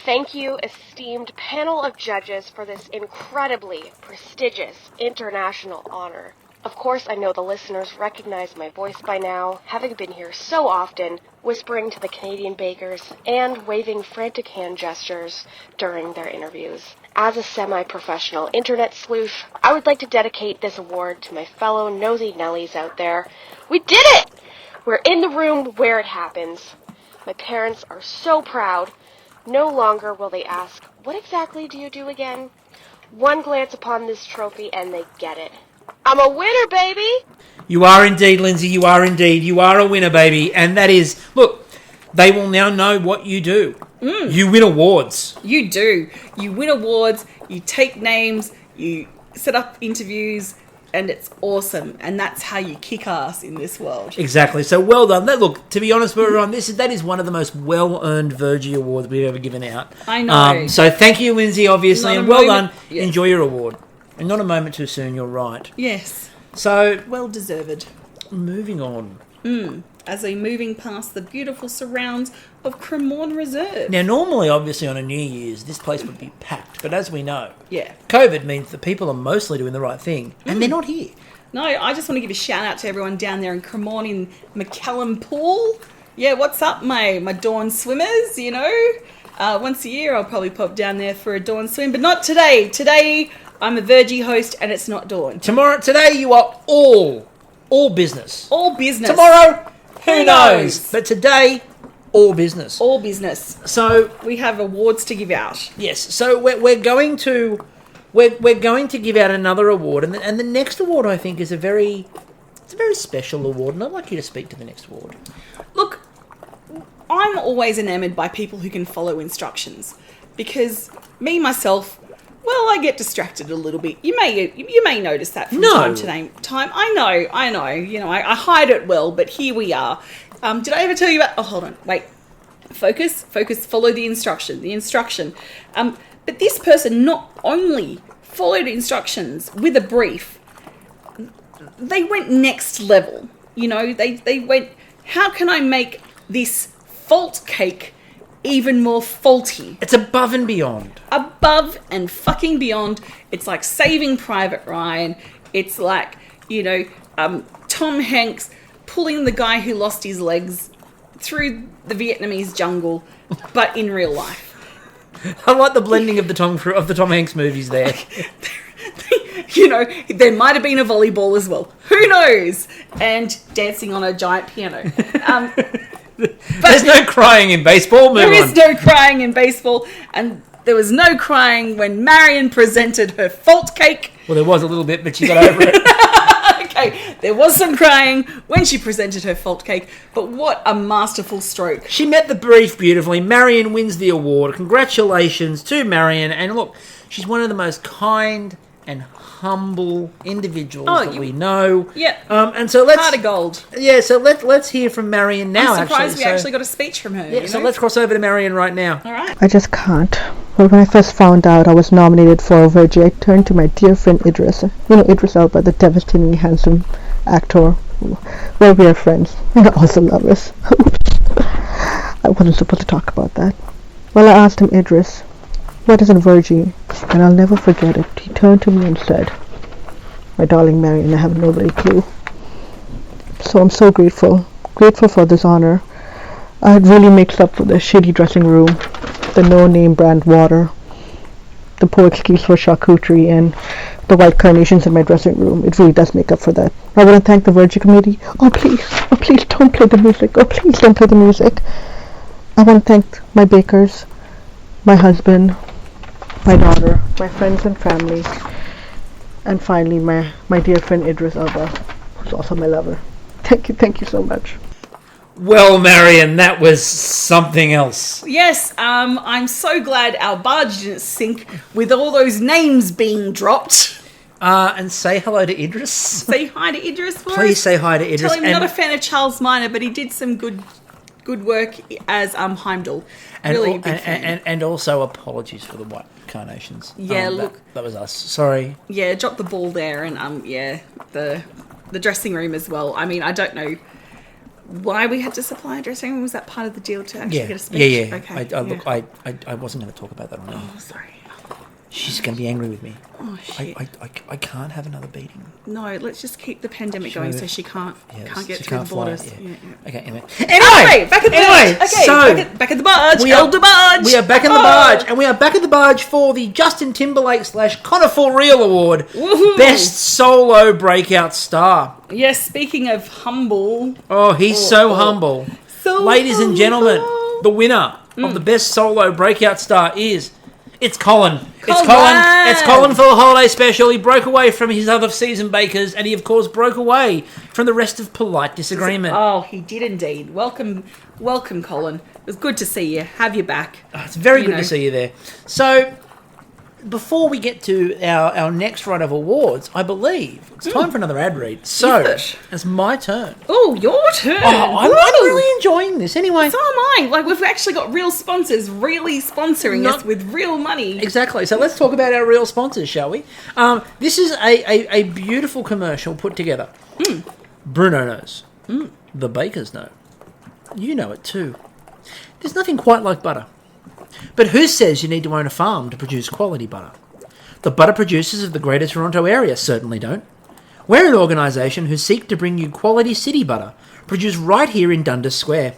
Thank you, esteemed panel of judges, for this incredibly prestigious international honor. Of course, I know the listeners recognize my voice by now, having been here so often, whispering to the Canadian bakers and waving frantic hand gestures during their interviews. As a semi-professional internet sleuth, I would like to dedicate this award to my fellow nosy Nellies out there. We did it! We're in the room where it happens. My parents are so proud. No longer will they ask, what exactly do you do again? One glance upon this trophy and they get it. I'm a winner, baby! You are indeed, Lindsay. You are indeed. You are a winner, baby. And that is, look, they will now know what you do. You win awards. You do. You win awards, you take names, you set up interviews, and it's awesome. And that's how you kick ass in this world. Exactly. So well done. Look, to be honest with everyone, that is one of the most well-earned Vergie awards we've ever given out. I know. So thank you, Lindsay, obviously, Not a and well moment- done. yes. Enjoy your award. And not a moment too soon, you're right. Yes. So, Well deserved. moving on. As we're moving past the beautiful surrounds of Cremorne Reserve. Now, normally, obviously, on a New Year's, this place would be packed. But as we know, Yeah. COVID means that people are mostly doing the right thing. And they're not here. No, I just want to give a shout out to everyone down there in Cremorne in McCallum Pool. Yeah, what's up, my dawn swimmers, you know? Once a year I'll probably pop down there for a dawn swim, but not today. Today I'm a Vergie host and it's not dawn. Today, you are all business. All business. Tomorrow, who Who knows? knows? But today, all business. All business. So, We have awards to give out. yes, so we're going to give out another award, and the next award I think is a very special award, and I'd like you to speak to the next award. Look, I'm always enamoured by people who can follow instructions because me, myself, well, I get distracted a little bit. You may notice that from time to time. I know. You know, I hide it well, but here we are. Did I ever tell you about... Oh, hold on. Wait. Focus. Follow the instruction. But this person not only followed instructions with a brief, they went next level. You know, they went, how can I make this fault cake even more faulty? It's above and beyond. Above and fucking beyond. It's like Saving Private Ryan. It's like, you know, Tom Hanks pulling the guy who lost his legs through the Vietnamese jungle, but in real life. I like the blending of the Tom Hanks movies there. You know, there might have been a volleyball as well. Who knows? And dancing on a giant piano. There's no crying in baseball. There is no crying in baseball, and there was no crying when Marion presented her fault cake. Well, there was a little bit, but she got over it. Okay, there was some crying when she presented her fault cake, but what a masterful stroke. She met the brief beautifully. Marion wins the award. Congratulations to Marion. And look, she's one of the most kind and humble individuals that we know. Yeah. And so let's... Heart of gold. Yeah, so let's hear from Marion now. I'm surprised we So- actually got a speech from her. Yeah, you so know? let's cross over to Marion right now. All right. I just can't. Well, when I first found out I was nominated for a Vergie, I turned to my dear friend Idris. You know Idris Elba, the devastatingly handsome actor. Well, we are friends and also lovers. Oops. I wasn't supposed to talk about that. Well, I asked him, Idris, what is a Vergie? And I'll never forget it. He turned to me and said, my darling Marion, I have no bloody clue. So I'm so grateful for this honor. It really makes up for the shitty dressing room, the no-name brand water, the poor excuse for charcuterie, and the white carnations in my dressing room. It really does make up for that. I want to thank the Vergie committee. Oh please don't play the music. Oh please don't play the music. I want to thank my bakers, my husband, my daughter, my friends and family, and finally my dear friend Idris Elba, who's also my lover. Thank you so much. Well, Marion, that was something else. Yes, I'm so glad our barge didn't sink with all those names being dropped. And say hello to Idris. Say hi to Idris for Please us. say hi to Idris. Tell him I'm not a fan of Charles Minor, but he did some good work as Heimdall. Really big fan. And also apologies for the white carnations. Yeah, look. That was us. Sorry. Yeah, dropped the ball there, and the dressing room as well. I mean, I don't know why we had to supply a dressing room. Was that part of the deal to actually get a speech? Yeah. Okay. Look, I wasn't going to talk about that on air. Oh, sorry. She's going to be angry with me. Oh shit. I can't have another beating. No, let's just keep the pandemic going so she can't get through the fly, borders. yeah. Yeah. Okay, anyway. Anyway, back at the barge. Okay, so back at the barge. we Elder barge. We are back in the barge, and we are back at the barge for the Justin Timberlake / Connor For Real Award. Woohoo. Best Solo Breakout Star. Yes, speaking of humble. Oh, he's so humble. So Ladies and gentlemen, humble. the winner of the Best Solo Breakout Star is... It's Colin. Colin. It's Colin for the holiday special. He broke away from his other season bakers, and he, of course, broke away from the rest of Polite Disagreement. Oh, he did indeed. Welcome, Colin. It was good to see you. Have you back. It's very good to see you there. So, before we get to our next round of awards, I believe it's time for another ad read. So, it's my turn. Oh, your turn. Oh, I'm really enjoying this. Anyway. So am I. Like, we've actually got real sponsors really sponsoring us with real money. Exactly. So let's talk about our real sponsors, shall we? This is a beautiful commercial put together. Bruno knows. The bakers know. You know it too. There's nothing quite like butter. But who says you need to own a farm to produce quality butter? The butter producers of the Greater Toronto Area certainly don't. We're an organisation who seek to bring you quality city butter, produced right here in Dundas Square.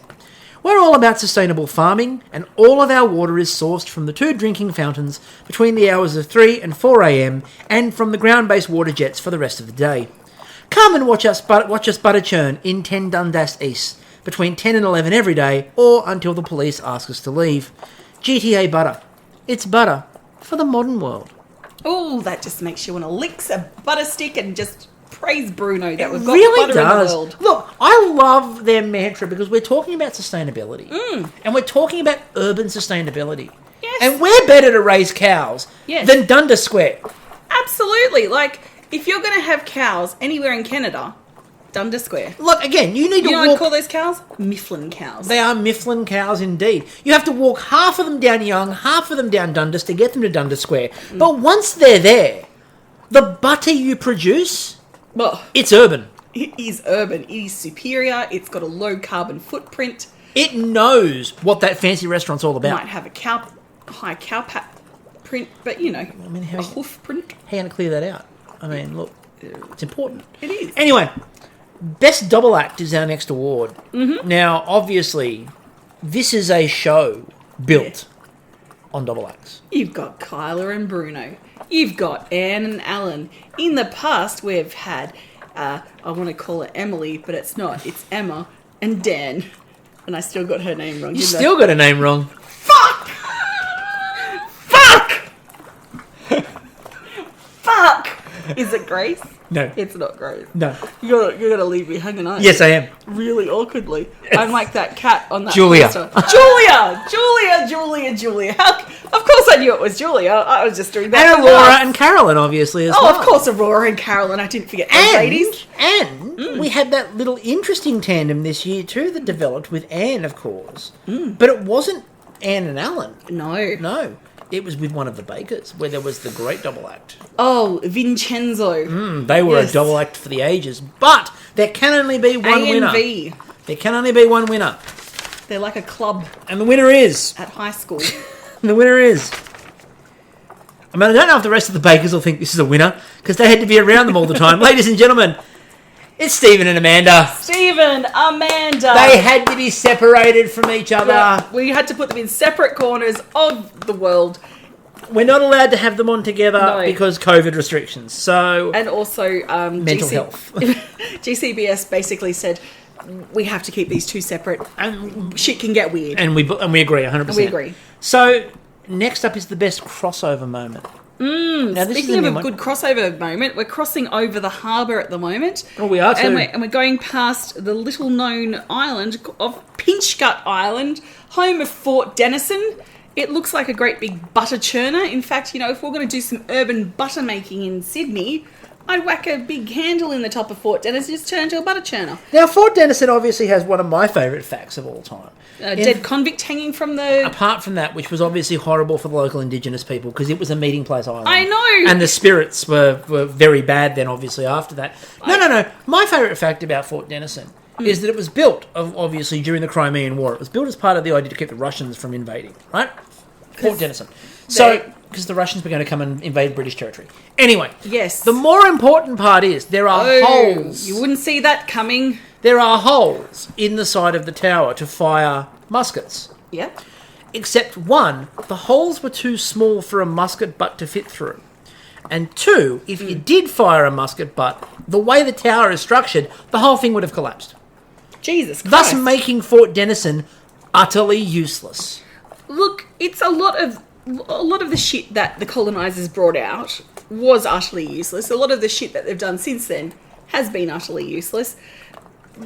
We're all about sustainable farming, and all of our water is sourced from the 2 drinking fountains between the hours of 3 and 4 a.m, and from the ground-based water jets for the rest of the day. Come and watch us butter churn in 10 Dundas East, between 10 and 11 every day, or until the police ask us to leave. GTA Butter. It's butter for the modern world. Oh, that just makes you want to lick a butter stick and just praise Bruno that we've got really butter in the world. Look, I love their mantra because we're talking about sustainability. And we're talking about urban sustainability. Yes. And we're better to raise cows than Dundas Square. Absolutely. Like, if you're going to have cows anywhere in Canada, Dundas Square. Look, again, you need to You know walk... what I call those cows? Mifflin cows. They are Mifflin cows indeed. You have to walk half of them down Yonge, half of them down Dundas to get them to Dundas Square. But once they're there, the butter you produce, it's urban. It is urban. It is superior. It's got a low carbon footprint. It knows what that fancy restaurant's all about. It might have a high cow pat print, but a hoof print. How to clear that out? I mean, look, it's important. It is. Anyway, Best Double Act is our next award. Now, obviously, this is a show built on double acts. You've got Kyla and Bruno. You've got Anne and Alan. In the past, we've had, I want to call it Emily, but it's not. It's Emma and Dan. And I still got her name wrong. You still got her name wrong. Fuck! Fuck! Fuck! Is it Grace? No. It's not Grace. No. You're gonna leave me hanging on. Yes, I am. Really awkwardly. I'm like that cat on that Julia. poster. Julia. Of course I knew it was Julia. I was just doing that. And Aurora and Carolyn, obviously, as well. Oh, of course, Aurora and Carolyn. I didn't forget those ladies. And we had that little interesting tandem this year too that developed with Anne, of course. But it wasn't Anne and Alan. No. It was with one of the bakers, where there was the great double act. Oh, Vincenzo. They were a double act for the ages. But there can only be one winner. A&V. There can only be one winner. They're like a club And the winner is... at high school. The winner is... I mean, I don't know if the rest of the bakers will think this is a winner, because they had to be around them all the time. Ladies and gentlemen, it's Stephen and Amanda. Stephen, Amanda. They had to be separated from each other. Yeah, we had to put them in separate corners of the world. We're not allowed to have them on together because COVID restrictions. So and also mental health. GCBS basically said we have to keep these two separate, and shit can get weird. And we agree 100%. And we agree. So next up is the best crossover moment. Now, this is Speaking new of a one. good crossover moment, we're crossing over the harbour at the moment. Oh, we are too. And we're going past the little-known island of Pinchgut Island, home of Fort Denison. It looks like a great big butter churner. In fact, if we're going to do some urban butter making in Sydney, I'd whack a big handle in the top of Fort Denison and just turn into a butter churner. Now, Fort Denison obviously has one of my favourite facts of all time. A dead convict hanging from the... Apart from that, which was obviously horrible for the local Indigenous people because it was a meeting place island. I know! And the spirits were very bad then, obviously, after that. No. My favourite fact about Fort Denison is that it was built, obviously, during the Crimean War. It was built as part of the idea to keep the Russians from invading, right? Fort Denison. So, because the Russians were going to come and invade British territory. Anyway. Yes. The more important part is there are holes. You wouldn't see that coming. There are holes in the side of the tower to fire muskets. Yeah. Except one, the holes were too small for a musket butt to fit through. And two, if you did fire a musket butt, the way the tower is structured, the whole thing would have collapsed. Jesus Christ. Thus making Fort Denison utterly useless. Look, it's a lot of the shit that the colonisers brought out was utterly useless. A lot of the shit that they've done since then has been utterly useless.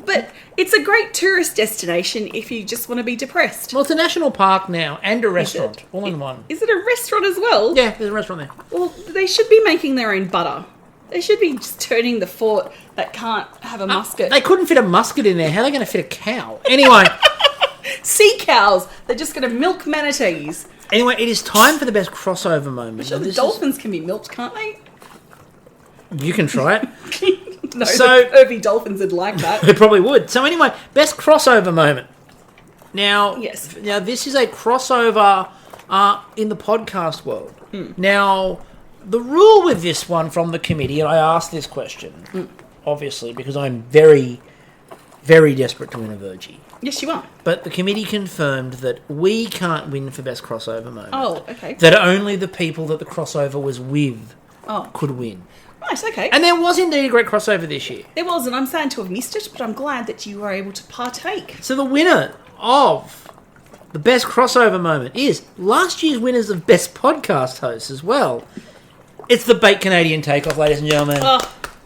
But it's a great tourist destination if you just want to be depressed. Well, it's a national park now and a restaurant, all in one. Is it a restaurant as well? Yeah, there's a restaurant there. Well, they should be making their own butter. They should be just turning the fort that can't have a musket. They couldn't fit a musket in there. How are they going to fit a cow? Anyway. Sea cows. They're just going to milk manatees. Anyway, it is time for the best crossover moment. Sure, the dolphins can be milked, can't they? You can try it. No, So- the Irby dolphins would like that. They probably would. So anyway, best crossover moment. Now, Yes. Now this is a crossover in the podcast world. Now, the rule with this one from the committee, and I asked this question, obviously, because I'm very, very desperate to win a Vergie. Yes, you are. But the committee confirmed that we can't win for best crossover moment. Oh, okay. That only the people that the crossover was with could win. Right, okay. And there was indeed a great crossover this year. There was, and I'm sad to have missed it, but I'm glad that you were able to partake. So the winner of the best crossover moment is last year's winners of best podcast host as well. It's the Bait Canadian Takeoff, ladies and gentlemen. Oh.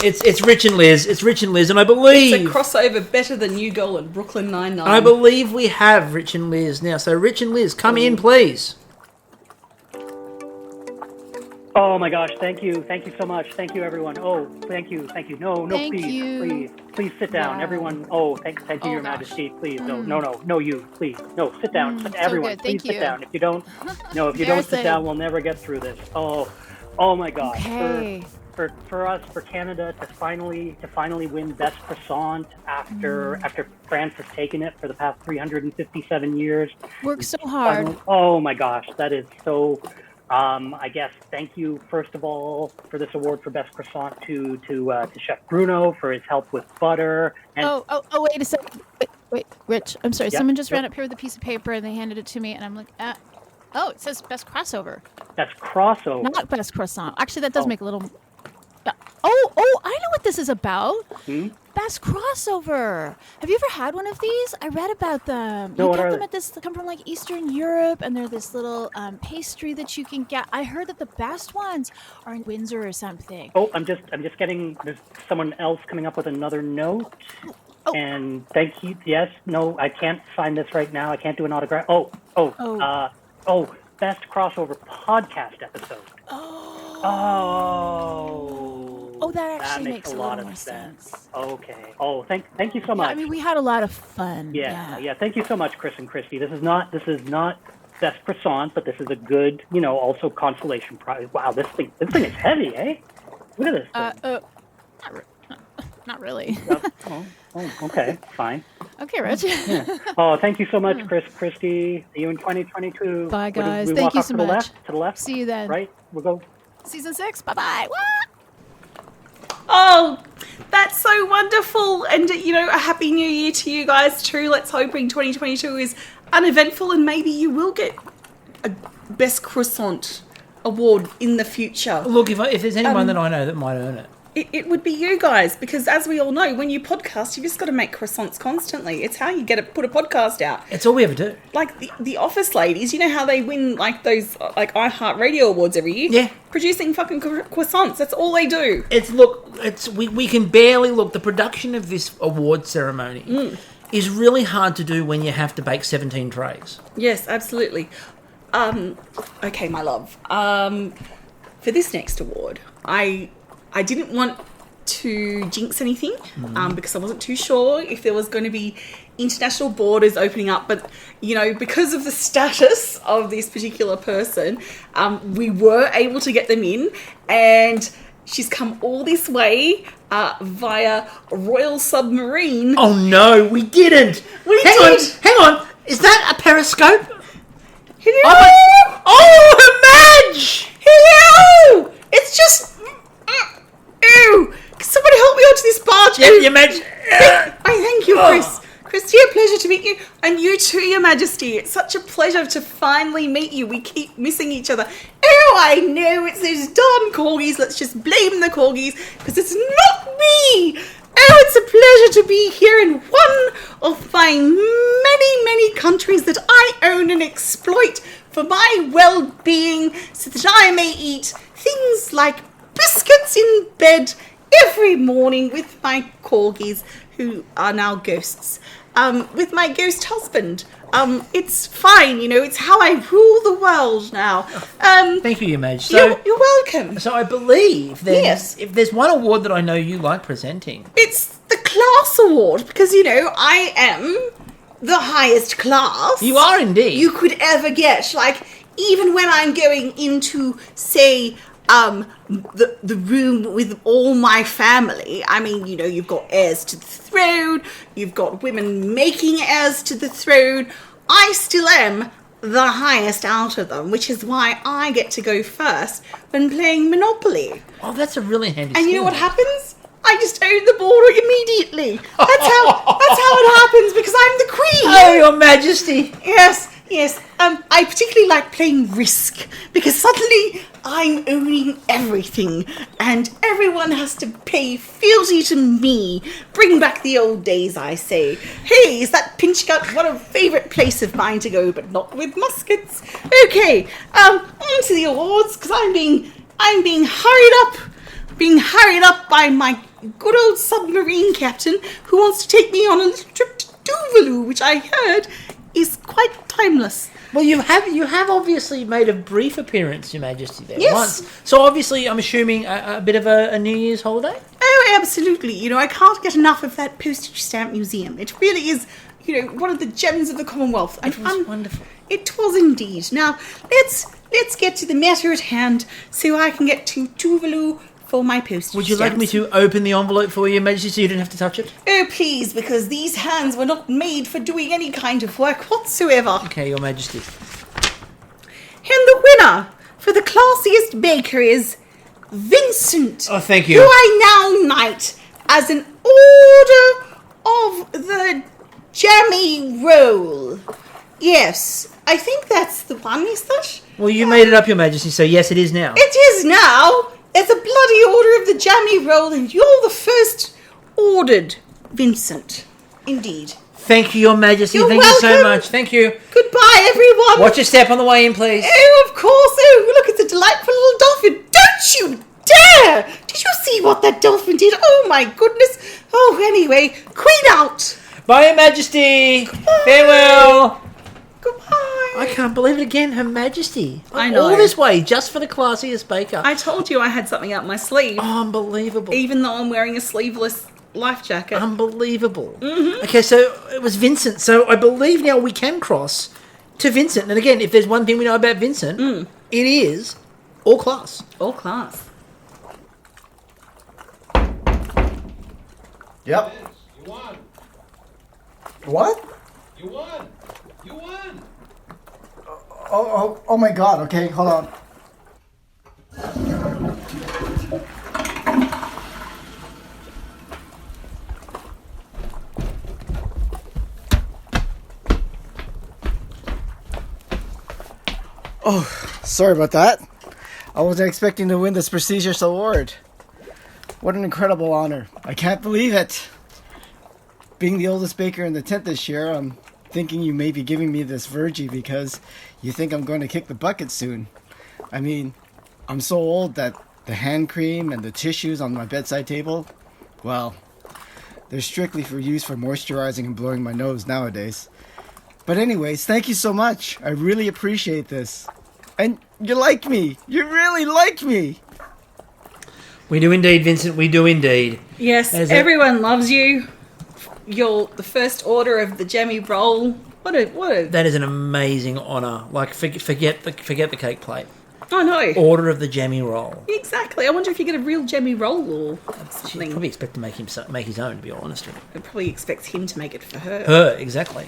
It's Rich and Liz. It's Rich and Liz, and I believe... It's a crossover better than New Girl and Brooklyn Nine-Nine. I believe we have Rich and Liz now. So Rich and Liz, come in, please. Oh my gosh, thank you so much. Thank you, everyone. Oh, thank you. No, Thank please, you. please sit down, everyone. Oh, thank Oh, you, Your gosh. Majesty. Please, no, you, please, no, sit down, everyone. good, Please thank sit you. down. If you don't sit Embarrassing. down, we'll never get through this. Oh my gosh. Okay. For us, for Canada to finally win Best Croissant after France has taken it for the past 357 years. Worked so hard. Oh my gosh, that is so. I guess thank you first of all for this award for Best Croissant to Chef Bruno for his help with butter. And Oh, wait a second. Wait, Rich, I'm sorry. Yeah, Someone just yep. ran up here with a piece of paper and they handed it to me, and I'm like, oh, it says best crossover, that's crossover. not best croissant. Actually, that does Oh. make a little. Oh, I know what this is about. Hmm? Best crossover. Have you ever had one of these? I read about them. No, You what get are them they? at this. They come from like Eastern Europe, and they're this little pastry that you can get. I heard that the best ones are in Windsor or something. Oh, I'm just getting. There's someone else coming up with another note. Oh. And thank you. Yes, no, I can't sign this right now. I can't do an autograph. Best crossover podcast episode. Oh, that actually makes makes a a lot little of more sense. sense. Okay. Oh, thank you so Yeah, much. I mean, we had a lot of fun. Yeah. Thank you so much, Chris and Kristie. This is not Best Croissant, but this is a good, also consolation prize. Wow, this thing is heavy, eh? Look at this thing. Not really. Okay, fine. Okay, Rich. Oh, thank you so much, Chris, Kristie. See you in 2022. Bye, Where do guys. we Thank walk you off so to the much. To the left? See you then. Right? We'll go. Season 6. Bye-bye. Oh, that's so wonderful. And, a happy new year to you guys too. Let's hoping 2022 is uneventful and maybe you will get a Best Croissant award in the future. Look, if there's anyone that I know that might earn it, it would be you guys, because as we all know, when you podcast, you just got to make croissants constantly. It's how you put a podcast out. It's all we ever do. Like the Office ladies, you know how they win like those like iHeartRadio awards every year? Yeah. Producing fucking croissants. That's all they do. We can barely look. The production of this award ceremony is really hard to do when you have to bake 17 trays. Yes, absolutely. Okay, my love. For this next award, I didn't want to jinx anything because I wasn't too sure if there was going to be international borders opening up. But, because of the status of this particular person, we were able to get them in. And she's come all this way via Royal Submarine. Oh, no, we didn't. Hang on. Is that a periscope? Hello? Oh, Madge! Hello! It's just... Ew! Can somebody help me onto this barge? Yeah, Your Majesty. I thank you, Chris. Christie, a pleasure to meet you. And you too, Your Majesty. It's such a pleasure to finally meet you. We keep missing each other. Oh, I know. It's those darn corgis. Let's just blame the corgis, because it's not me. Oh, it's a pleasure to be here in one of my many, many countries that I own and exploit for my well-being, so that I may eat things like biscuits in bed every morning with my corgis, who are now ghosts, with my ghost husband. It's fine, it's how I rule the world now. Thank you, Your Majesty. You're welcome. So I believe Yes. if there's one award that I know you like presenting. It's the class award, because, I am the highest class. You are indeed. You could ever get. Like, even when I'm going into, say, the room with all my family, I mean, you've got heirs to the throne, you've got women making heirs to the throne. I still am the highest out of them, which is why I get to go first when playing Monopoly. Oh, that's a really handy And you know skill. what happens? I just own the board immediately. That's how it happens, because I'm the queen. Oh, Your Majesty. Yes. I particularly like playing Risk, because suddenly I'm owning everything, and everyone has to pay fealty to me. Bring back the old days, I say. Hey, is that pinch gut? What a favourite place of mine to go, but not with muskets. Okay, on to the awards, because I'm being hurried up by my good old submarine captain, who wants to take me on a little trip to Tuvalu, which I heard is quite timeless. Well, you have obviously made a brief appearance, Your Majesty, there Yes. once. So obviously, I'm assuming a bit of a New Year's holiday? Oh, absolutely. I can't get enough of that postage stamp museum. It really is, one of the gems of the Commonwealth. It was wonderful. It was indeed. Now, let's get to the matter at hand, so I can get to Tuvalu for my postage Would you like me stamps. to open the envelope for you, Your Majesty, so you didn't have to touch it? Oh, please, because these hands were not made for doing any kind of work whatsoever. Okay, Your Majesty. And the winner for the classiest baker is Vincent. Oh, thank you. Who I now knight as an order of the jammy roll. Yes, I think that's the one, is that? Well, you made it up, Your Majesty, so yes, it is now. It is now. It's a bloody order of the jammy roll, and you're the first ordered, Vincent. Indeed. Thank you, Your Majesty. You're Thank you so welcome. much. Thank you. Goodbye, everyone. Watch your step on the way in, please. Oh, of course. Oh, look, it's a delightful little dolphin. Don't you dare! Did you see what that dolphin did? Oh, my goodness. Oh, anyway, Queen out. Bye, Your Majesty. Farewell. Goodbye. I can't believe it again, Her Majesty. I know. All this way just for the classiest baker. I told you I had something up my sleeve. Oh, unbelievable. Even though I'm wearing a sleeveless life jacket. Unbelievable. Okay, so it was Vincent. So I believe now we can cross to Vincent. And again, if there's one thing we know about Vincent, it is all class. All class. Yep. You won. What? You won. You won. Oh my god, okay, hold on. Oh, sorry about that. I wasn't expecting to win this prestigious award. What an incredible honor. I can't believe it. Being the oldest baker in the tent this year, I'm thinking you may be giving me this Vergie because you think I'm going to kick the bucket soon. I mean, I'm so old that the hand cream and the tissues on my bedside table, well, they're strictly for use for moisturizing and blowing my nose nowadays. But anyways, thank you so much. I really appreciate this. And you like me. You really like me. We do indeed, Vincent. We do indeed. Yes, everyone loves you. You're the first order of the Jammy Roll. What a... That is an amazing honour. Like, forget the cake plate. I know. Order of the Jammy Roll. Exactly. I wonder if you get a real Jammy Roll or something. She'd probably expect to make his own, to be honest. It probably expects him to make it for her. Her, exactly.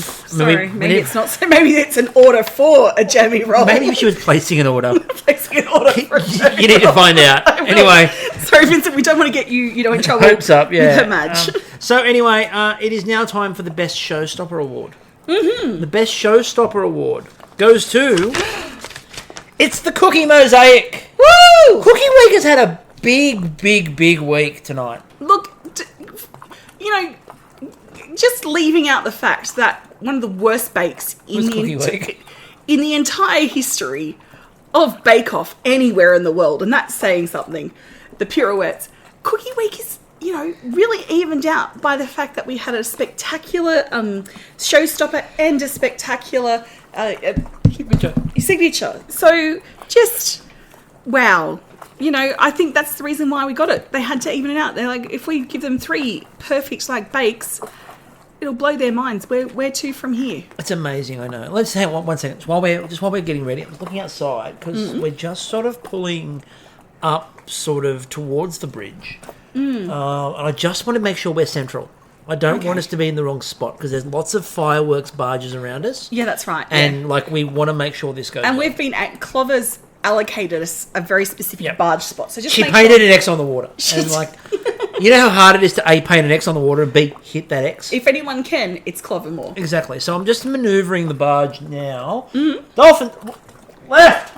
Sorry, maybe it's not. So maybe it's an order for a Jammy Roll. Maybe she was placing an order. Placing an order for a Jammy You need to find out. Anyway. Sorry, Vincent, we don't want to get you, in trouble. Hopes up, yeah. With her match. So anyway, it is now time for the Best Showstopper Award. Mm-hmm. The Best Showstopper Award goes to... It's the Cookie Mosaic. Woo! Cookie Week has had a big week tonight. Look, just leaving out the fact that one of the worst bakes in the entire history of Bake Off anywhere in the world, and that's saying something, the pirouettes. Cookie Week is, really evened out by the fact that we had a spectacular showstopper and a spectacular signature. So, just, wow. I think that's the reason why we got it. They had to even it out. They're like, if we give them 3 perfect, bakes, it'll blow their minds. Where to from here? It's amazing, I know. Let's hang on 1 second. While we're getting ready, I was looking outside, because we're just sort of pulling up sort of towards the bridge. And I just want to make sure we're central. I don't want us to be in the wrong spot, because there's lots of fireworks barges around us. Yeah, that's right. And, we want to make sure this goes And well. we've been at Clover's allocated us a very specific barge spot. So just she painted an X on the water. And, you know how hard it is to A, paint an X on the water, and B, hit that X? If anyone can, it's Clovermore. Exactly. So I'm just manoeuvring the barge now. Mm-hmm. Dolphin, left.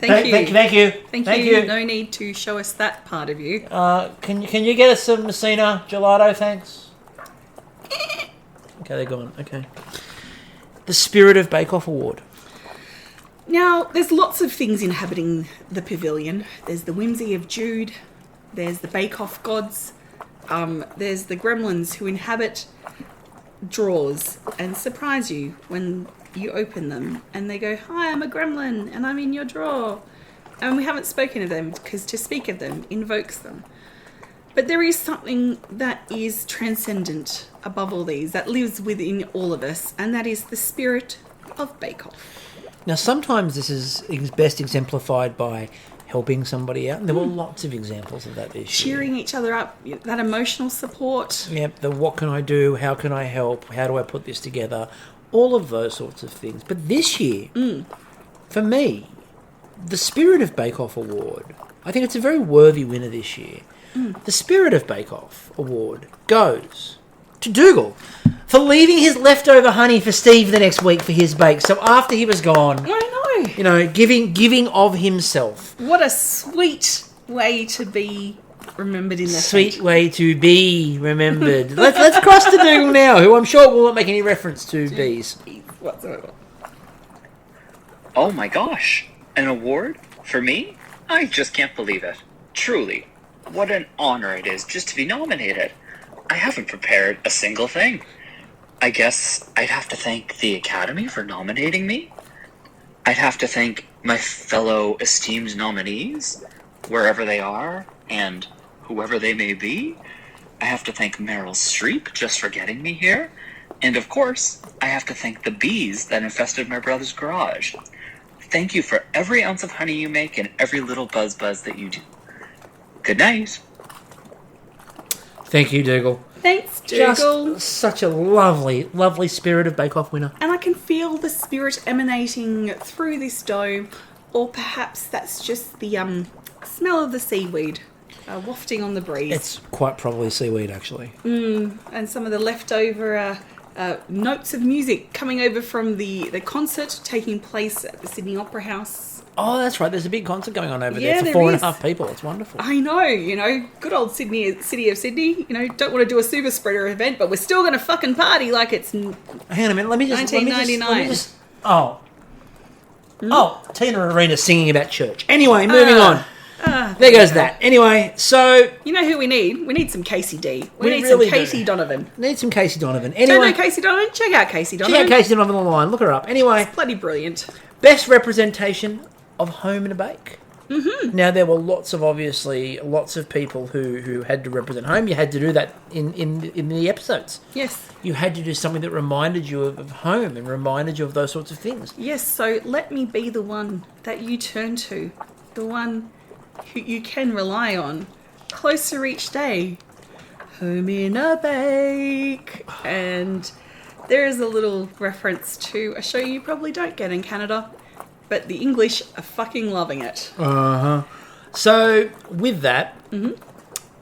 Thank you. Thank you. No need to show us that part of you. Can you get us some Messina gelato, thanks? Okay, they're gone. Okay. The Spirit of Bake Off Award. Now, there's lots of things inhabiting the pavilion. There's the whimsy of Jude. There's the Bake Off gods. There's the gremlins who inhabit drawers and surprise you when you open them. And they go, "Hi, I'm a gremlin and I'm in your drawer." And we haven't spoken of them because to speak of them invokes them. But there is something that is transcendent above all these, that lives within all of us, and that is the spirit of Bake Off. Now, sometimes this is best exemplified by helping somebody out. And there were lots of examples of that this year. Cheering each other up, that emotional support. Yep, the what can I do, how can I help, how do I put this together, all of those sorts of things. But this year, for me, the Spirit of Bake Off Award, I think it's a very worthy winner this year. The Spirit of Bake Off Award goes to Dougal for leaving his leftover honey for Steve the next week for his bake. So after he was gone, I know, giving of himself. What a sweet way to be remembered in the sweet way to be remembered. let's cross to Dougal now, who I'm sure will not make any reference to bees whatsoever. Oh my gosh, an award for me? I just can't believe it. Truly, what an honor it is just to be nominated. I haven't prepared a single thing. I guess I'd have to thank the Academy for nominating me. I'd have to thank my fellow esteemed nominees, wherever they are, and whoever they may be. I have to thank Meryl Streep just for getting me here. And of course, I have to thank the bees that infested my brother's garage. Thank you for every ounce of honey you make and every little buzz that you do. Good night. Thank you, Dougal. Thanks, Dougal. Just such a lovely, lovely Spirit of Bake Off winner. And I can feel the spirit emanating through this dome, or perhaps that's just the smell of the seaweed wafting on the breeze. It's quite probably seaweed, actually. And some of the leftover notes of music coming over from the concert taking place at the Sydney Opera House Oh, that's right. There's a big concert going on over Yeah, there for there 4.5 is. people. It's wonderful. I know, good old City of Sydney. Don't want to do a super spreader event, but we're still going to fucking party like it's Hang on a minute. Let me just. 1999. Tina Arena singing about church. Anyway, moving on. There goes that. Anyway, so you know who we need? We need some Casey D. We need really some Casey Donovan. Need some Casey Donovan. Don't Anyway, know Casey Donovan? Check out Casey Donovan. check out Casey Donovan online. Look her up. Anyway, It's bloody brilliant. best representation of home and a bake. Mm-hmm. Now there were lots of people who had to represent home. You had to do that in the episodes. Yes. You had to do something that reminded you of home and reminded you of those sorts of things. Yes, so let me be the one that you turn to. The one who you can rely on. Closer each day. Home in a bake. And there is a little reference to a show you probably don't get in Canada, but the English are fucking loving it. So with that,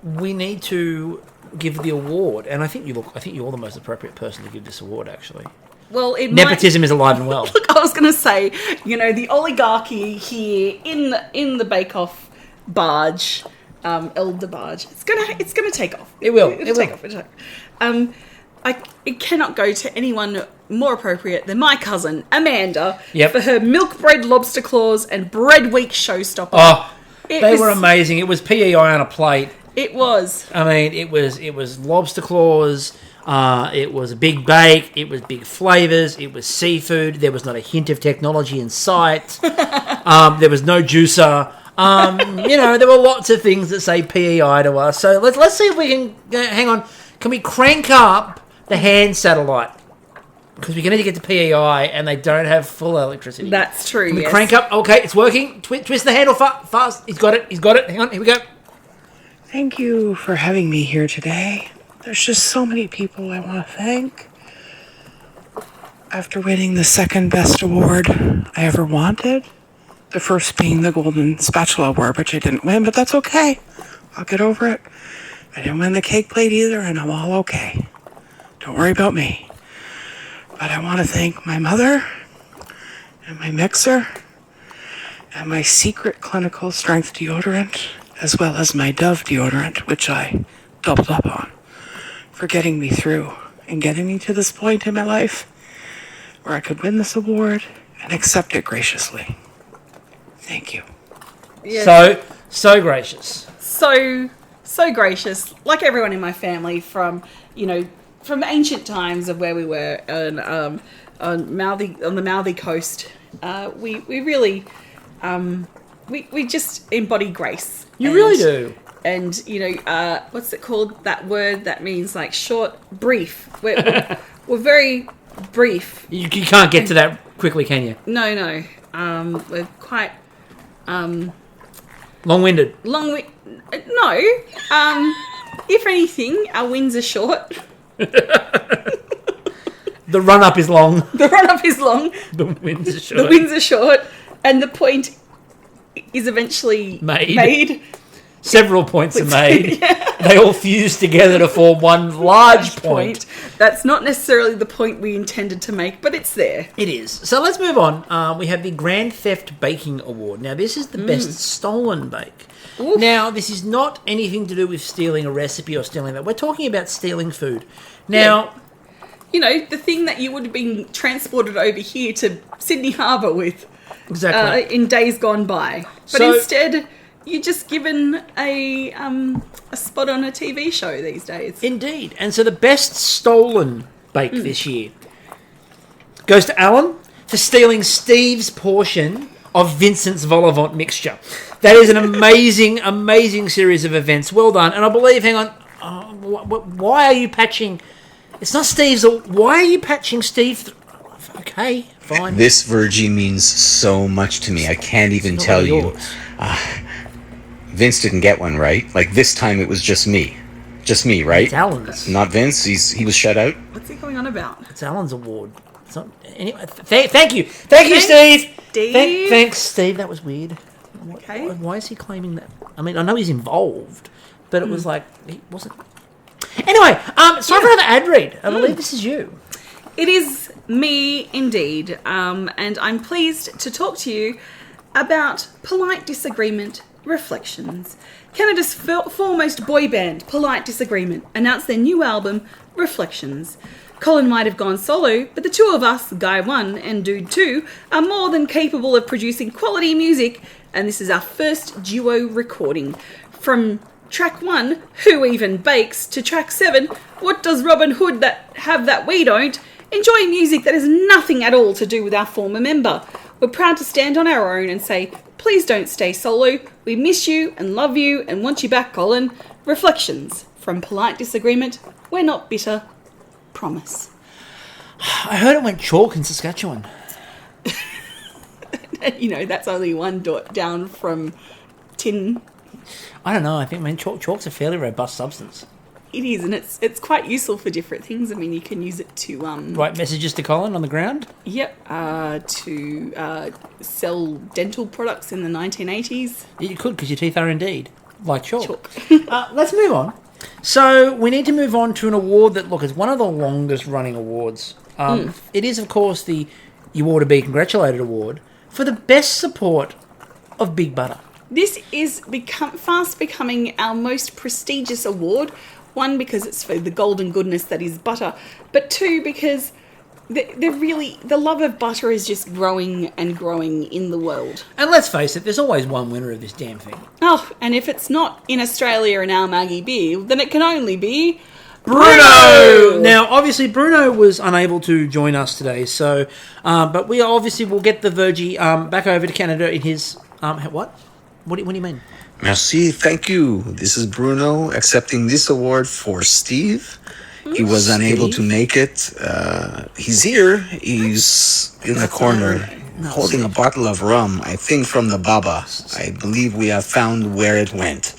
we need to give the award, and I think you're the most appropriate person to give this award. Actually, Well, nepotism is alive and well. Look, I was going to say, the oligarchy here in the Bake Off barge, Elder barge. It's gonna take off. It will. It'll take off. It cannot go to anyone more appropriate than my cousin Amanda for her milk bread lobster claws and bread week showstopper. Oh, they were amazing. It was PEI on a plate. It was. I mean, it was lobster claws. It was a big bake. It was big flavours. It was seafood. There was not a hint of technology in sight. There was no juicer. There were lots of things that say PEI to us. So let's see if we can hang on. Can we crank up the hand satellite? Because we're going to get to PEI and they don't have full electricity. That's true. Can we crank up? Okay, it's working. Twist the handle fast. He's got it. Hang on. Here we go. Thank you for having me here today. There's just so many people I want to thank. After winning the second best award I ever wanted, the first being the Golden Spatula Award, which I didn't win, but that's okay. I'll get over it. I didn't win the cake plate either, and I'm all okay. Don't worry about me. But I want to thank my mother and my mixer and my secret clinical strength deodorant, as well as my Dove deodorant, which I doubled up on, for getting me through and getting me to this point in my life where I could win this award and accept it graciously. Thank you. Yes. So gracious. So gracious. Like everyone in my family from ancient times of where we were on the Mouthy coast. We really we just embody grace. You really do. And what's it called? That word that means like short, brief. We're very brief. You can't get to that quickly, can you? No. We're quite long-winded. No. If anything, our wins are short. The run-up is long. The run-up is long. The wins are short. The wins are short, and the point is eventually made. Several points are made. Yeah. They all fuse together to form one large point. That's not necessarily the point we intended to make, but it's there. It is. So let's move on. We have the Grand Theft Baking Award. Now, this is the best stolen bake. Oof. Now, this is not anything to do with stealing a recipe or stealing that. We're talking about stealing food. Now... Yeah. The thing that you would have been transported over here to Sydney Harbour with. Exactly. In days gone by. But instead, you're just given a spot on a TV show these days. Indeed. And so the best stolen bake this year goes to Alan for stealing Steve's portion of Vincent's vol au vent mixture. That is an amazing, amazing series of events. Well done. And I believe, hang on, why are you patching... It's not Steve's... Why are you patching Steve... Okay, fine. This Vergie means so much to me. I can't even tell you. Vince didn't get one, right? Like, this time it was just me. Just me, right? It's Alan's. Not Vince? He was shut out? What's he going on about? It's Alan's award. It's not, anyway, thank you. Thank you, Steve. Thanks, Steve. That was weird. Okay. Why is he claiming that? I mean, I know he's involved, but it was like, he wasn't... Anyway, so for another ad read. I believe this is you. It is me, indeed. And I'm pleased to talk to you about Polite Disagreement Reflections. Canada's foremost boy band, Polite Disagreement, announced their new album, Reflections. Colin might have gone solo, but the two of us, Guy 1 and Dude 2, are more than capable of producing quality music, and this is our first duo recording. From track 1, Who Even Bakes, to track 7, What Does Robin Hood have that we don't? Enjoy music that has nothing at all to do with our former member. We're proud to stand on our own and say, please don't stay solo. We miss you and love you and want you back, Colin. Reflections from Polite Disagreement. We're not bitter. Promise. I heard it went chalk in Saskatchewan. You know, that's only one dot down from tin. I don't know. I think, chalk's a fairly robust substance. It is, and it's quite useful for different things. I mean, you can use it to write messages to Colin on the ground. Yep, to sell dental products in the 1980s. You could, because your teeth are indeed like chalk. Let's move on. So we need to move on to an award that, look, is one of the longest running awards. It is, of course, the You Ought to Be Congratulated Award for the best support of Big Butter. This is fast becoming our most prestigious award. One, because it's for the golden goodness that is butter, but two, because the love of butter is just growing and growing in the world. And let's face it, there's always one winner of this damn thing. Oh, and if it's not in Australia and our Maggie beer, then it can only be Bruno! Now, obviously, Bruno was unable to join us today, so, but we obviously will get the Vergie back over to Canada in his, what? What do you mean? Merci, thank you. This is Bruno accepting this award for Steve. He was unable to make it. He's here. He's in the corner holding a bottle of rum, I think from the Baba. I believe we have found where it went.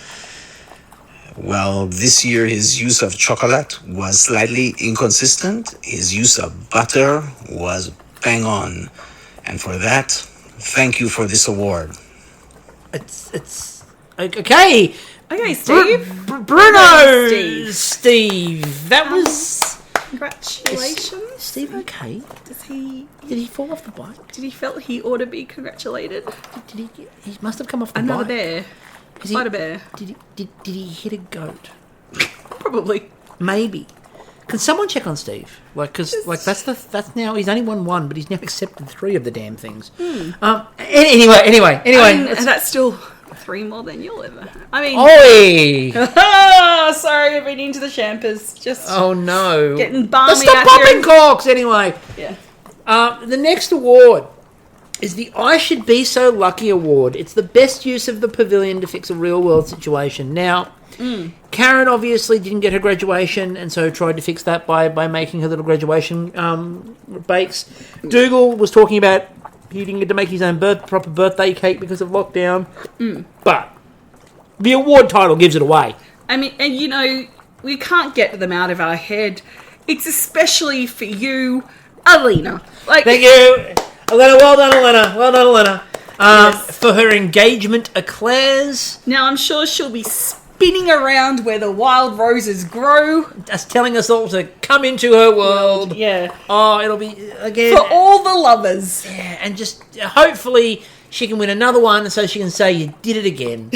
Well, this year his use of chocolate was slightly inconsistent. His use of butter was bang on. And for that, thank you for this award. It's okay. Okay, Steve. Bruno! Steve. That was... Congratulations. Is Steve okay? Did he fall off the bike? Did he feel he ought to be congratulated? He must have come off the Another bike. bear. Spider bear. Did he hit a goat? Probably. Maybe. Can someone check on Steve? That's now, he's only won one, but he's now accepted 3 of the damn things. Anyway. That's still 3 more than you'll ever have. I mean... Oi! Sorry, I've been into the champers. Just... Oh, no. Getting balmy Let's stop out popping here. corks, anyway. Yeah. The next award is the I Should Be So Lucky Award. It's the best use of the pavilion to fix a real-world situation. Now... Karen obviously didn't get her graduation, and so tried to fix that by making her little graduation bakes. Dougal was talking about he didn't get to make his own proper birthday cake because of lockdown. But the award title gives it away. I mean, and you know, we can't get them out of our head. It's especially for you, Alina. Thank you, Alina. Well done, Alina. Yes. For her engagement eclairs. Now, I'm sure she'll be spinning around where the wild roses grow. Just telling us all to come into her world. Yeah. Oh, it'll be, again... For all the lovers. Yeah, and just hopefully she can win another one so she can say you did it again.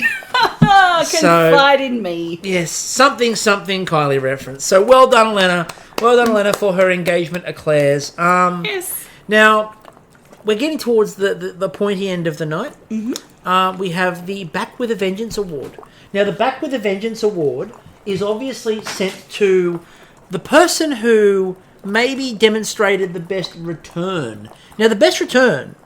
Confide in me. Yes, something Kylie reference. So well done, Elena. Well done, Elena, for her engagement eclairs. Yes. Now, we're getting towards the pointy end of the night. We have the Back with a Vengeance Award. Now, the Back with a Vengeance Award is obviously sent to the person who maybe demonstrated the best return. Now, the best return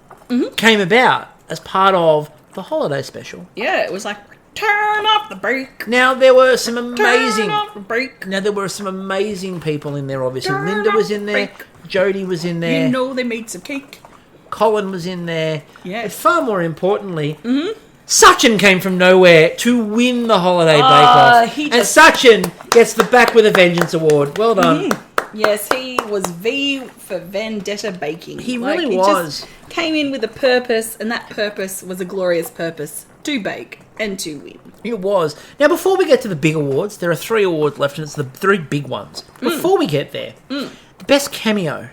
came about as part of the holiday special. Yeah, it was like, turn off the brake. Now, there were some amazing... Turn off the brake. Now, there were some amazing people in there, obviously. Linda was in there. Jodie was in there. You know they made some cake. Colin was in there. Yeah. But far more importantly... Sachin came from nowhere to win the Holiday Bake-Off. And Sachin gets the Back with a Vengeance Award. Well done. Yes, he was V for Vendetta Baking. He really was. Just came in with a purpose, and that purpose was a glorious purpose. To bake and to win. It was. Now, before we get to the big awards, there are 3 awards left, and it's the 3 big ones. Before we get there, the best cameo.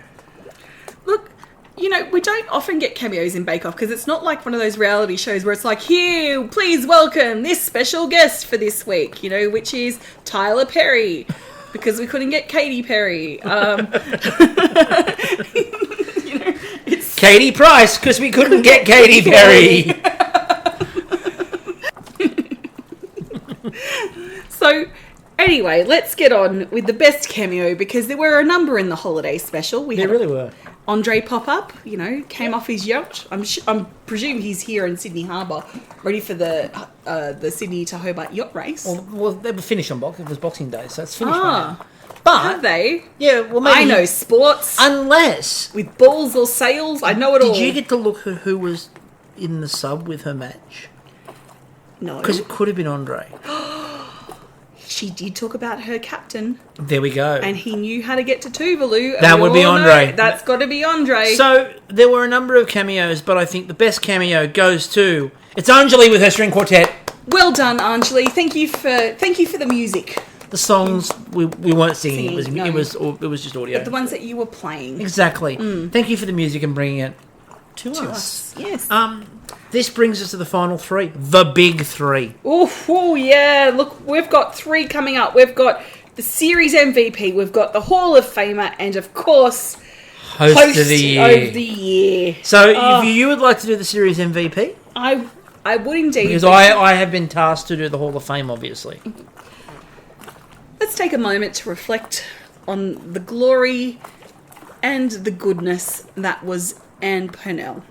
Look, you know, we don't often get cameos in Bake Off because it's not like one of those reality shows where it's like, here, please welcome this special guest for this week, you know, which is Tyler Perry, because we couldn't get Katy Perry. You know, it's Katie Price, because we couldn't get Katy Perry. So, anyway, let's get on with the best cameo, because there were a number in the holiday special. There really were. Andre pop up, you know, came off his yacht. I'm presume he's here in Sydney Harbour, ready for the Sydney to Hobart yacht race. Well, they were finished on It was Boxing Day, so it's finished Ah, by now. But have they? Yeah, well, maybe I know sports. Unless with balls or sails, I know it all. Did you get to look at who was in the sub with her match? No, because it could have been Andre. She did talk about her captain. There we go. And he knew how to get to Tuvalu. That would be Andre. That's got to be Andre. So there were a number of cameos, but I think the best cameo goes to it's Anjali with her string quartet. Well done, Anjali. Thank you for the music. The songs we weren't singing. No. It was just audio. But the ones that you were playing. Exactly. Thank you for the music and bringing it to us. Yes. This brings us to the final three, the big three. Oh yeah! Look, we've got three coming up. We've got the series MVP, we've got the Hall of Famer, and of course, Host of the year. So, if you would like to do the series MVP, I would indeed. Because I have been tasked to do the Hall of Fame, obviously. Let's take a moment to reflect on the glory and the goodness that was Anne Purnell,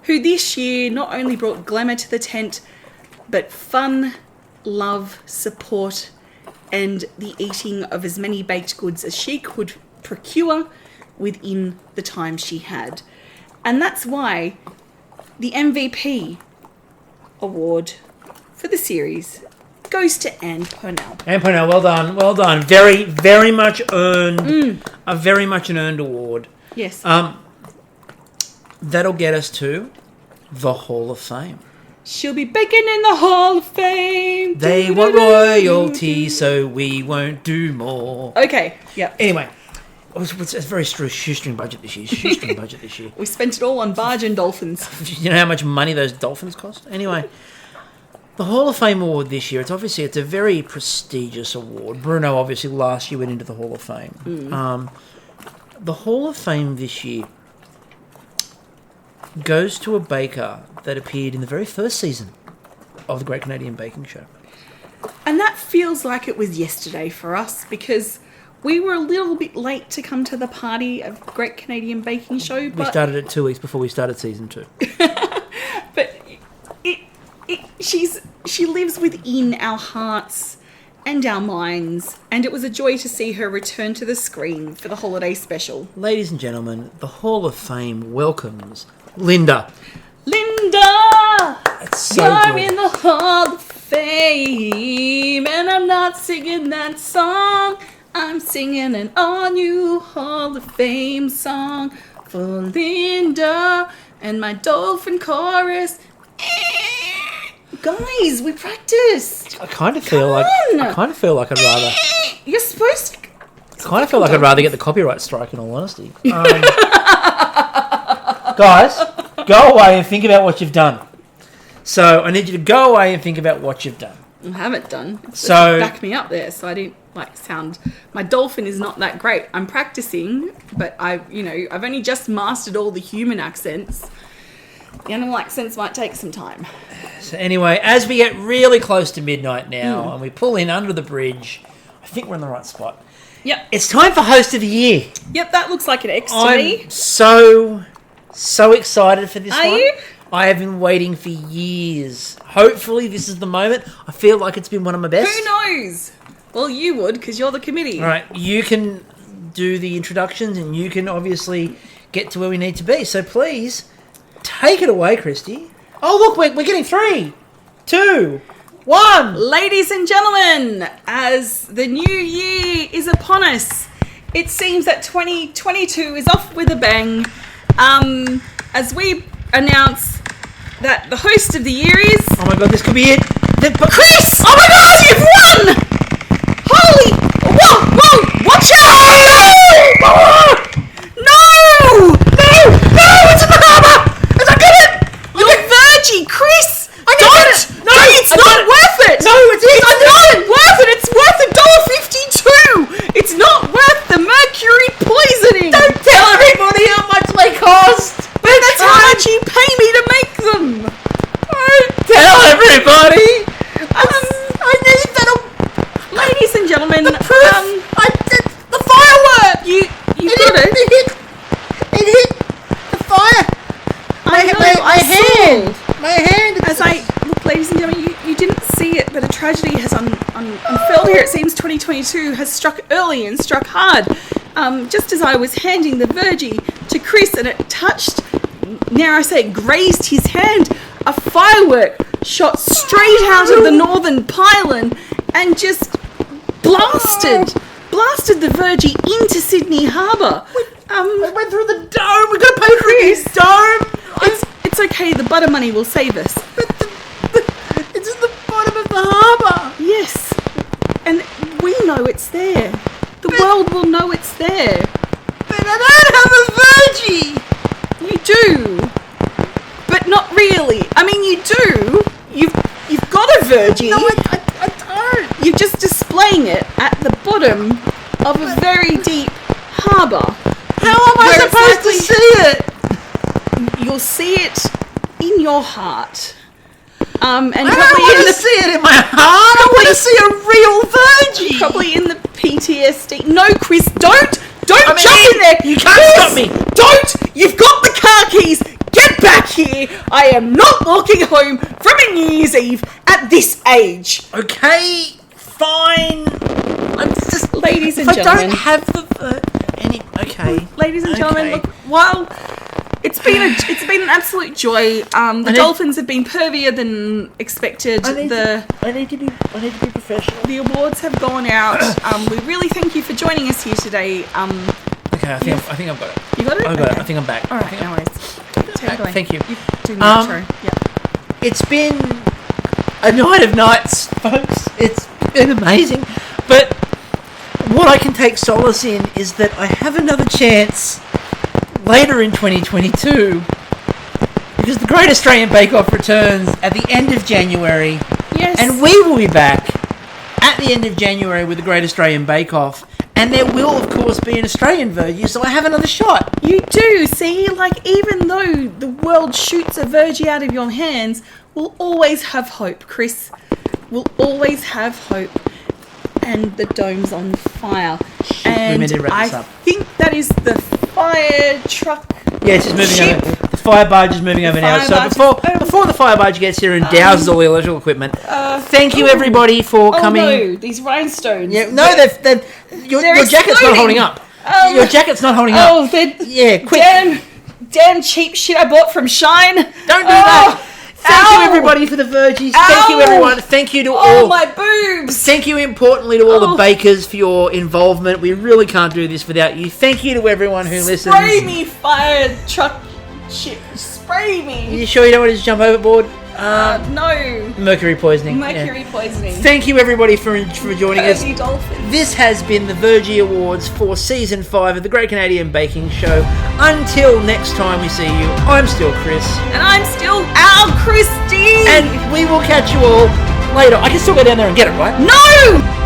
who this year not only brought glamour to the tent, but fun, love, support, and the eating of as many baked goods as she could procure within the time she had. And that's why the MVP award for the series goes to Anne Purnell. Anne Purnell, well done. Very, very much earned. A very much an earned award. Yes. That'll get us to the Hall of Fame. She'll be baking in the Hall of Fame. They want royalty, so we won't do more. Okay, yeah. Anyway, it's a very shoestring budget this year. We spent it all on barge and dolphins. You know how much money those dolphins cost? Anyway, the Hall of Fame award this year, it's a very prestigious award. Bruno obviously last year went into the Hall of Fame. The Hall of Fame this year goes to a baker that appeared in the very first season of the Great Canadian Baking Show. And that feels like it was yesterday for us, because we were a little bit late to come to the party of Great Canadian Baking Show. We started it 2 weeks before we started season 2. But she lives within our hearts and our minds, and it was a joy to see her return to the screen for the holiday special. Ladies and gentlemen, the Hall of Fame welcomes Linda. Linda! That's so You're good. in the Hall of Fame, and I'm not singing that song. I'm singing an all-new Hall of Fame song for Linda and my dolphin chorus. Guys, we practiced. I kind of feel like I'd rather. You're supposed to. I'd rather get the copyright strike. In all honesty, guys, go away and think about what you've done. So I need you to go away and think about what you've done. I haven't done. So back me up there, so I didn't sound. My dolphin is not that great. I'm practicing, but I've only just mastered all the human accents. The animal accents might take some time. So anyway, as we get really close to midnight now and we pull in under the bridge, I think we're in the right spot. Yep. It's time for Host of the Year. Yep, that looks like an X to me. I'm so excited for this one. Are you? I have been waiting for years. Hopefully this is the moment. I feel like it's been one of my best. Who knows? Well, you would, because you're the committee. All right, you can do the introductions and you can obviously get to where we need to be. So please, take it away, Kristie. Oh, look, we're getting 3, 2, 1. Ladies and gentlemen, as the new year is upon us, it seems that 2022 is off with a bang. As we announce that the host of the year is... Oh my god, this could be it. Chris! Oh my god, you've won! Holy... Whoa! Watch out! No! tragedy has unfurled here. It seems 2022 has struck early and struck hard. Just as I was handing the Vergie to Chris and it touched, now I say it grazed his hand, a firework shot straight out of the northern pylon and just blasted the Vergie into Sydney Harbour. It went through the dome. We've got to pay for this dome. It's okay. The butter money will save us. It's at the bottom of the harbour. Yes, and we know it's there. The world will know it's there. But I don't have a Vergie. You do, but not really. I mean, you do. You've got a Vergie. No, I don't. You're just displaying it at the bottom of a very deep harbour. How am I supposed to see it? You'll see it in your heart. And I don't want to see it in my heart. I want to see a real Vergie. Probably in the PTSD. No, Chris, don't jump in there. You can't stop me. Don't. You've got the car keys. Get back here. I am not walking home from a New Year's Eve at this age. Okay, fine. I'm just, ladies and if gentlemen. I don't have okay. Ladies and gentlemen, look, while it's been an absolute joy. The dolphins have been pervier than expected. I need to be professional. The awards have gone out. We really thank you for joining us here today. Okay, I think I've got it. You got it? I've got it. I think I'm back. All right, no worries. Take it away. Thank you. Do the outro. Yeah. It's been a night of nights, folks. It's been amazing. But what I can take solace in is that I have another chance later in 2022 because the Great Australian Bake Off returns at the end of January. Yes. And we will be back at the end of January with the Great Australian Bake Off. And there will, of course, be an Australian Vergie, so I have another shot. You do, see? Like, even though the world shoots a Vergie out of your hands, we'll always have hope, Chris. We'll always have hope. And the dome's on fire. And we meant to wrap this up. think that is the fire truck. Yeah, it's just moving over. The fire barge is moving over now. So before the fire barge gets here and douses all the electrical equipment, thank you everybody for coming. Oh no, these rhinestones. Yeah, no, your jacket's not holding up. Your jacket's not holding up. Oh, yeah, quick. Damn cheap shit I bought from Shine. Don't do that. Thank you everybody for the Vergies. Thank you everyone. Thank you to all. Oh my boobs. Thank you importantly to all the bakers for your involvement. We really can't do this without you. Thank you to everyone who listens. Spray me, fire truck shit. Spray me. You sure you don't want to just jump overboard? No. Mercury poisoning. Mercury poisoning. Thank you everybody for joining us. Dolphins. This has been the Vergie Awards for Season 5 of the Great Canadian Baking Show. Until next time we see you, I'm still Chris. And I'm still Al Kristie. And we will catch you all later. I can still go down there and get it, right? No!